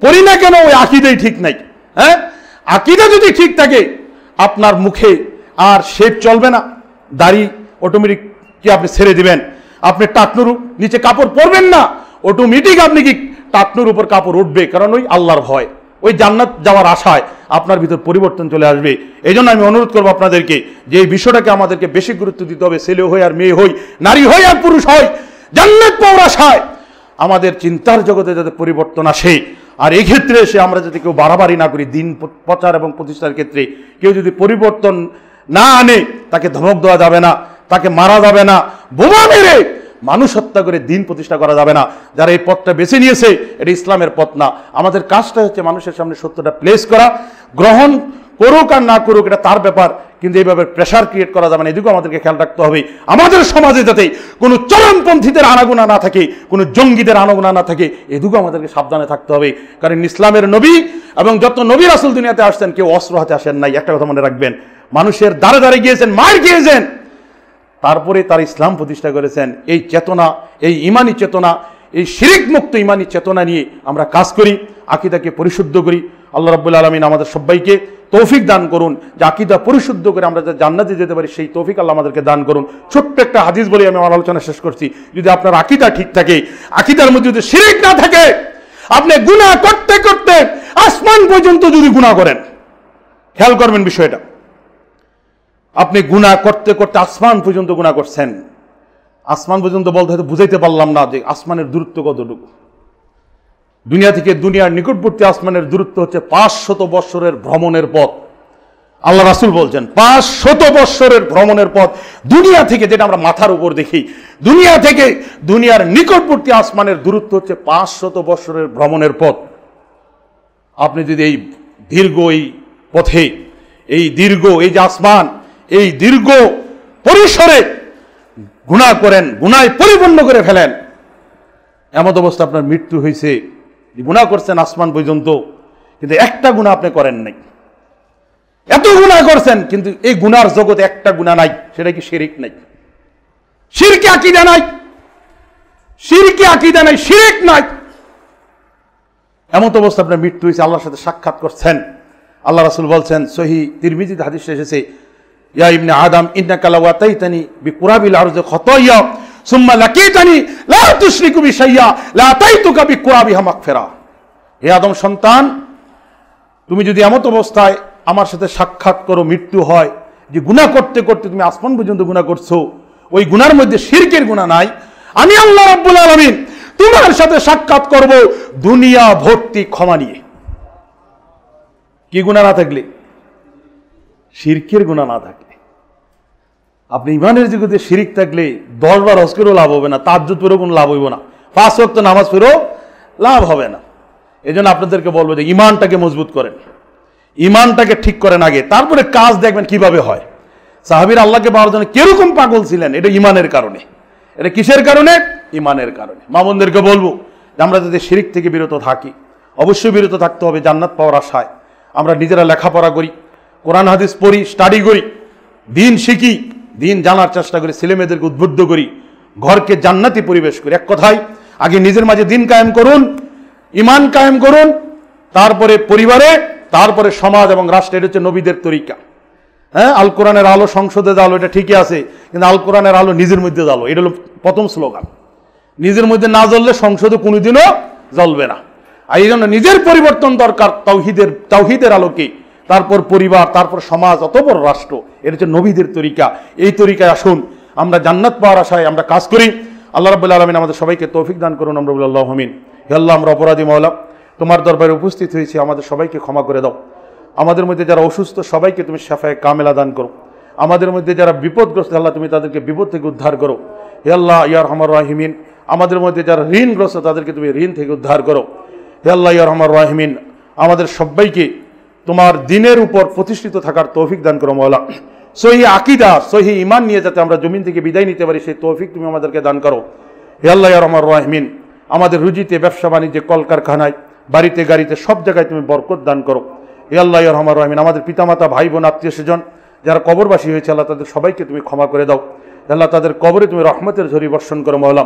পড়ি না কেন, ওই আকীদাই ঠিক নাই। হ্যাঁ, আকীদা যদি ঠিক থাকে, আপনার মুখে আর শেভ চলবে না, দাড়ি অটোমেটিক কি আপনি ছেড়ে দিবেন, আপনি টাকনুর নিচে কাপড় পরবেন না, অটোমেটিক আপনি কি টাকনুর উপর কাপড় উঠবে, কারণ ওই আল্লাহর ভয়, ওই জান্নাত যাওয়ার আশায় আপনার ভিতর পরিবর্তন চলে আসবে। এই জন্য আমি অনুরোধ করবো আপনাদেরকে যে এই বিষয়টাকে আমাদেরকে বেশি গুরুত্ব দিতে হবে। ছেলে হই আর মেয়ে হই, নারী হই আর পুরুষ হই, জান্নাত পাওয়ার আশায় আমাদের চিন্তার জগতে যাতে পরিবর্তন আসে। আর এই ক্ষেত্রে এসে আমরা যাতে কেউ বাড়াবাড়ি না করি, দিন প্রচার এবং প্রতিষ্ঠার ক্ষেত্রে কেউ যদি পরিবর্তন না আনে, তাকে ধমক দেওয়া যাবে না, তাকে মারা যাবে না, বোমা মেরে মানুষ হত্যা করে দিন প্রতিষ্ঠা করা যাবে না। যারা এই পথটা বেছে নিয়েছে, এটা ইসলামের পথ না। আমাদের কাজটা হচ্ছে মানুষের সামনে সত্যটা প্লেস করা, গ্রহণ করুক আর না করুক এটা তার ব্যাপার, কিন্তু এইভাবে প্রেশার ক্রিয়েট করা যাবে না। এদিকেও আমাদেরকে খেয়াল রাখতে হবে, আমাদের সমাজে যাতে কোনো চরমপন্থীদের আনাগোনা না থাকে, কোনো জঙ্গিদের আনাগোনা না থাকে, এদিকেও আমাদেরকে সাবধানে থাকতে হবে। কারণ ইসলামের নবী এবং যত নবী রাসূল দুনিয়াতে আসছেন, কেউ অস্ত্র হাতে আসেন নাই। একটা কথা মনে রাখবেন, মানুষের দ্বারে দ্বারে গিয়েছেন, মার খেয়েছেন, তারপরে তার ইসলাম প্রতিষ্ঠা করেছেন। এই চেতনা, এই ইমানি চেতনা, এই শিরিক মুক্ত ইমানি চেতনা নিয়ে আমরা কাজ করি, আকীদাকে পরিশুদ্ধ করি। আল্লাহ রাব্বুল আলামিন আমাদের সবাইকে তৌফিক দান করুন যে আকীদা পরিশুদ্ধ করে আমরা যে জান্নাতে যেতে পারি, সেই তৌফিক আল্লাহ আমাদেরকে দান করুন। ছোট্ট একটা হাদিস বলে আমি আমার আলোচনা শেষ করছি। যদি আপনার আকীদা ঠিক থাকে, আকীদার মধ্যে যদি শিরিক না থাকে, আপনি গুনাহ করতে করতে আসমান পর্যন্ত যদি গুনাহ করেন, খেয়াল করবেন বিষয়টা, আপনি গুনাহ করতে করতে আসমান পর্যন্ত গুনাহ করছেন। আসমান পর্যন্ত বলতে হয়তো বুঝাইতে পারলাম না যে আসমানের দূরত্ব কতটুকু। দুনিয়া থেকে দুনিয়ার নিকটবর্তী আসমানের দূরত্ব হচ্ছে 500 বৎসরের ভ্রমণের পথ। আল্লাহ রাসূল বলছেন 500 বৎসরের ভ্রমণের পথ দুনিয়া থেকে, যেটা আমরা মাথার উপর দেখি, দুনিয়া থেকে দুনিয়ার নিকটবর্তী আসমানের দূরত্ব হচ্ছে 500 বৎসরের ভ্রমণের পথ। আপনি যদি এই দীর্ঘ এই পথে, এই দীর্ঘ এই যে আসমান, এই দীর্ঘ পরিসরে গুনাহ করেন, গুনায় পরিপূর্ণ করে ফেলেন, এমত অবস্থা আপনার মৃত্যু হয়েছে, গুনাহ করছেন আসমান পর্যন্ত, কিন্তু একটা গুনাহ আপনি করেন নাই। এত গুনাহ করছেন কিন্তু এই গুনার জগতে একটা গুনাহ নাই, সেটা কি শিরিক নাই? শিরকে আকীদা নাই, শিরকে আকীদা নাই, শিরিক নাই। এমত অবস্থা আপনার মৃত্যু হয়েছে, আল্লাহর সাথে সাক্ষাৎ করছেন। আল্লাহ রাসূল বলছেন, সহিহ তিরমিজিতে হাদিস এসেছে, ইয়া ইবনে আদম ইন্নাকা লাওয়াতাইতানি বিকুরাবিল আরজি খাতায়া সুম্মা লাকিতানি লা তুশরিকু বি শাইয়া লা আতাইতুকা বিকুরাবিহা মাগফিরা। হে আদম সন্তান, তুমি যদি এমত অবস্থায় আমার সাথে সাক্ষাৎ করো, মৃত্যু হয়, যে গুনাহ করতে করতে তুমি আসমান পর্যন্ত গুনাহ করছো, ওই গুনার মধ্যে শিরকের গুনাহ নাই, আমি আল্লাহ রাব্বুল আলামিন তোমার সাথে সাক্ষাৎ করব দুনিয়া ভর্তি ক্ষমা নিয়ে। কি গুনাহ না থাকলে? শিরকের গুনাহ না থাকলে। আপনি ইমানের জগতে শিরিক থাকলে 10 বার হজ করেও লাভ হবে না, তাহাজ্জুদ পড়েও কোনো লাভ হইব না, 5 ওয়াক্ত নামাজ পড়েও লাভ হবে না। এই জন্য আপনাদেরকে বলবো যে ইমানটাকে মজবুত করেন, ইমানটাকে ঠিক করেন আগে, তারপরে কাজ দেখবেন কিভাবে হয়। সাহাবীরা আল্লাহকে পাওয়ার জন্য কিরকম পাগল ছিলেন, এটা ইমানের কারণে। এটা কিসের কারণে? ইমানের কারণে। মামুনদেরকে বলবো যে আমরা যদি শিরিক থেকে বিরত থাকি, অবশ্যই বিরত থাকতে হবে জান্নাত পাওয়ার আশায়। আমরা নিজেরা লেখাপড়া করি, কোরআন হাদিস পড়ি, স্টাডি করি, দিন শিখি, দিন জানার চেষ্টা করি, ছেলে মেয়েদেরকে উদ্বুদ্ধ করি, ঘরকে জান্নাতি পরিবেশ করি। এক কথায় আগে নিজের মাঝে দিন কায়েম করুন, ইমান কায়েম করুন, তারপরে পরিবারে, তারপরে সমাজ এবং রাষ্ট্রে। এটা হচ্ছে নবীদের তরিকা। হ্যাঁ, আল কোরআনের আলো সংসদে জ্বালো, এটা ঠিকই আছে, কিন্তু আল কোরআনের আলো নিজের মধ্যে জ্বালো, এটা হলো প্রথম স্লোগান। নিজের মধ্যে না জ্বললে সংসদে কোনোদিনও জ্বলবে না। আর এই জন্য নিজের পরিবর্তন দরকার তাওহীদের আলোকে, তারপর পরিবার, তারপর সমাজ, অতঃপর রাষ্ট্র। এটা হচ্ছে নবীদের তরিকা। এই তরিকায় আসুন, আমরা জান্নাত পাওয়ার আশায় আমরা কাজ করি। আল্লাহ রাব্বুল আলামিন আমাদের সবাইকে তৌফিক দান করুন। আমরা বলি আল্লাহু আমিন। হে আল্লাহ, আমরা অপরাধী মাওলা, তোমার দরবারে উপস্থিত হয়েছি, আমাদের সবাইকে ক্ষমা করে দাও। আমাদের মধ্যে যারা অসুস্থ সবাইকে তুমি শাফায়ে কামেলা দান করো। আমাদের মধ্যে যারা বিপদগ্রস্ত আল্লাহ, তুমি তাদেরকে বিপদ থেকে উদ্ধার করো। হে আল্লাহ ইয়া আরহামার রাহিমিন, আমাদের মধ্যে যারা ঋণগ্রস্ত তাদেরকে তুমি ঋণ থেকে উদ্ধার করো। হে আল্লাহ ইয়া আরহামার রাহিমিন, আমাদের সবাইকে তোমার দিনের উপর প্রতিষ্ঠিত থাকার তৌফিক দান করো মাওলা। সহি আকীদা, সহি ঈমান নিয়ে যাতে আমরা জমিন থেকে বিদায় নিতে পারি, সেই তৌফিক তুমি আমাদেরকে দান করো। হে আল্লাহ ইয়া আরহামার রাহিমিন, আমাদের রুজিতে, ব্যবসা বাণিজ্যে, কলকারখানায়, বাড়িতে গাড়িতে, সব জায়গায় তুমি বরকত দান করো। হে আল্লাহ ইয়া আরহামার রাহিমিন, আমাদের পিতামাতা, ভাই বোন, আত্মীয় স্বজন যারা কবরবাসী হয়েছে আল্লাহ, তাদের সবাইকে তুমি ক্ষমা করে দাও। আল্লাহ, তাদের কবরে তুমি রহমতের ঝরি বর্ষণ করো মাওলা।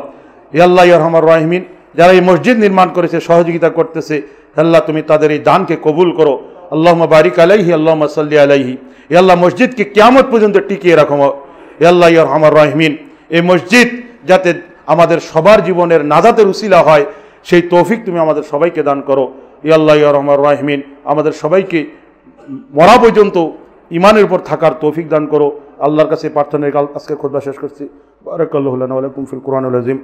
হে আল্লাহ ইয়া আরহামার রাহিমিন, যারা এই মসজিদ নির্মাণ করেছে, সহযোগিতা করতেছে, আল্লাহ তুমি তাদের এই দানকে কবুল করো। আল্লাহুম্মা বারিক আলাইহি, আল্লাহুম্মা সাল্লি আলাইহি। হে আল্লাহ, মসজিদকে কিয়ামত পর্যন্ত টিকিয়ে রাখো। হে আল্লাহ ইয়া আরহামার রাহিমিন, এই মসজিদ যাতে আমাদের সবার জীবনের নাজাতের উসিলা হয়, সেই তৌফিক তুমি আমাদের সবাইকে দান করো। ইয়া আল্লাহ ইয়া আরহামার রাহিমিন, আমাদের সবাইকে মরা পর্যন্ত ইমানের উপর থাকার তৌফিক দান করো। আল্লাহর কাছে প্রার্থনা রেখে আজকে খুতবা শেষ করছি। বারাকাল্লাহু লানা ওয়া লাকুম ফিল কুরআনিল আযীম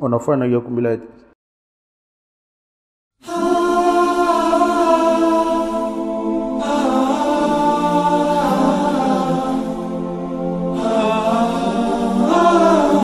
ওয়া নাফা'না ইয়্যাকুম বিল আয়াতি।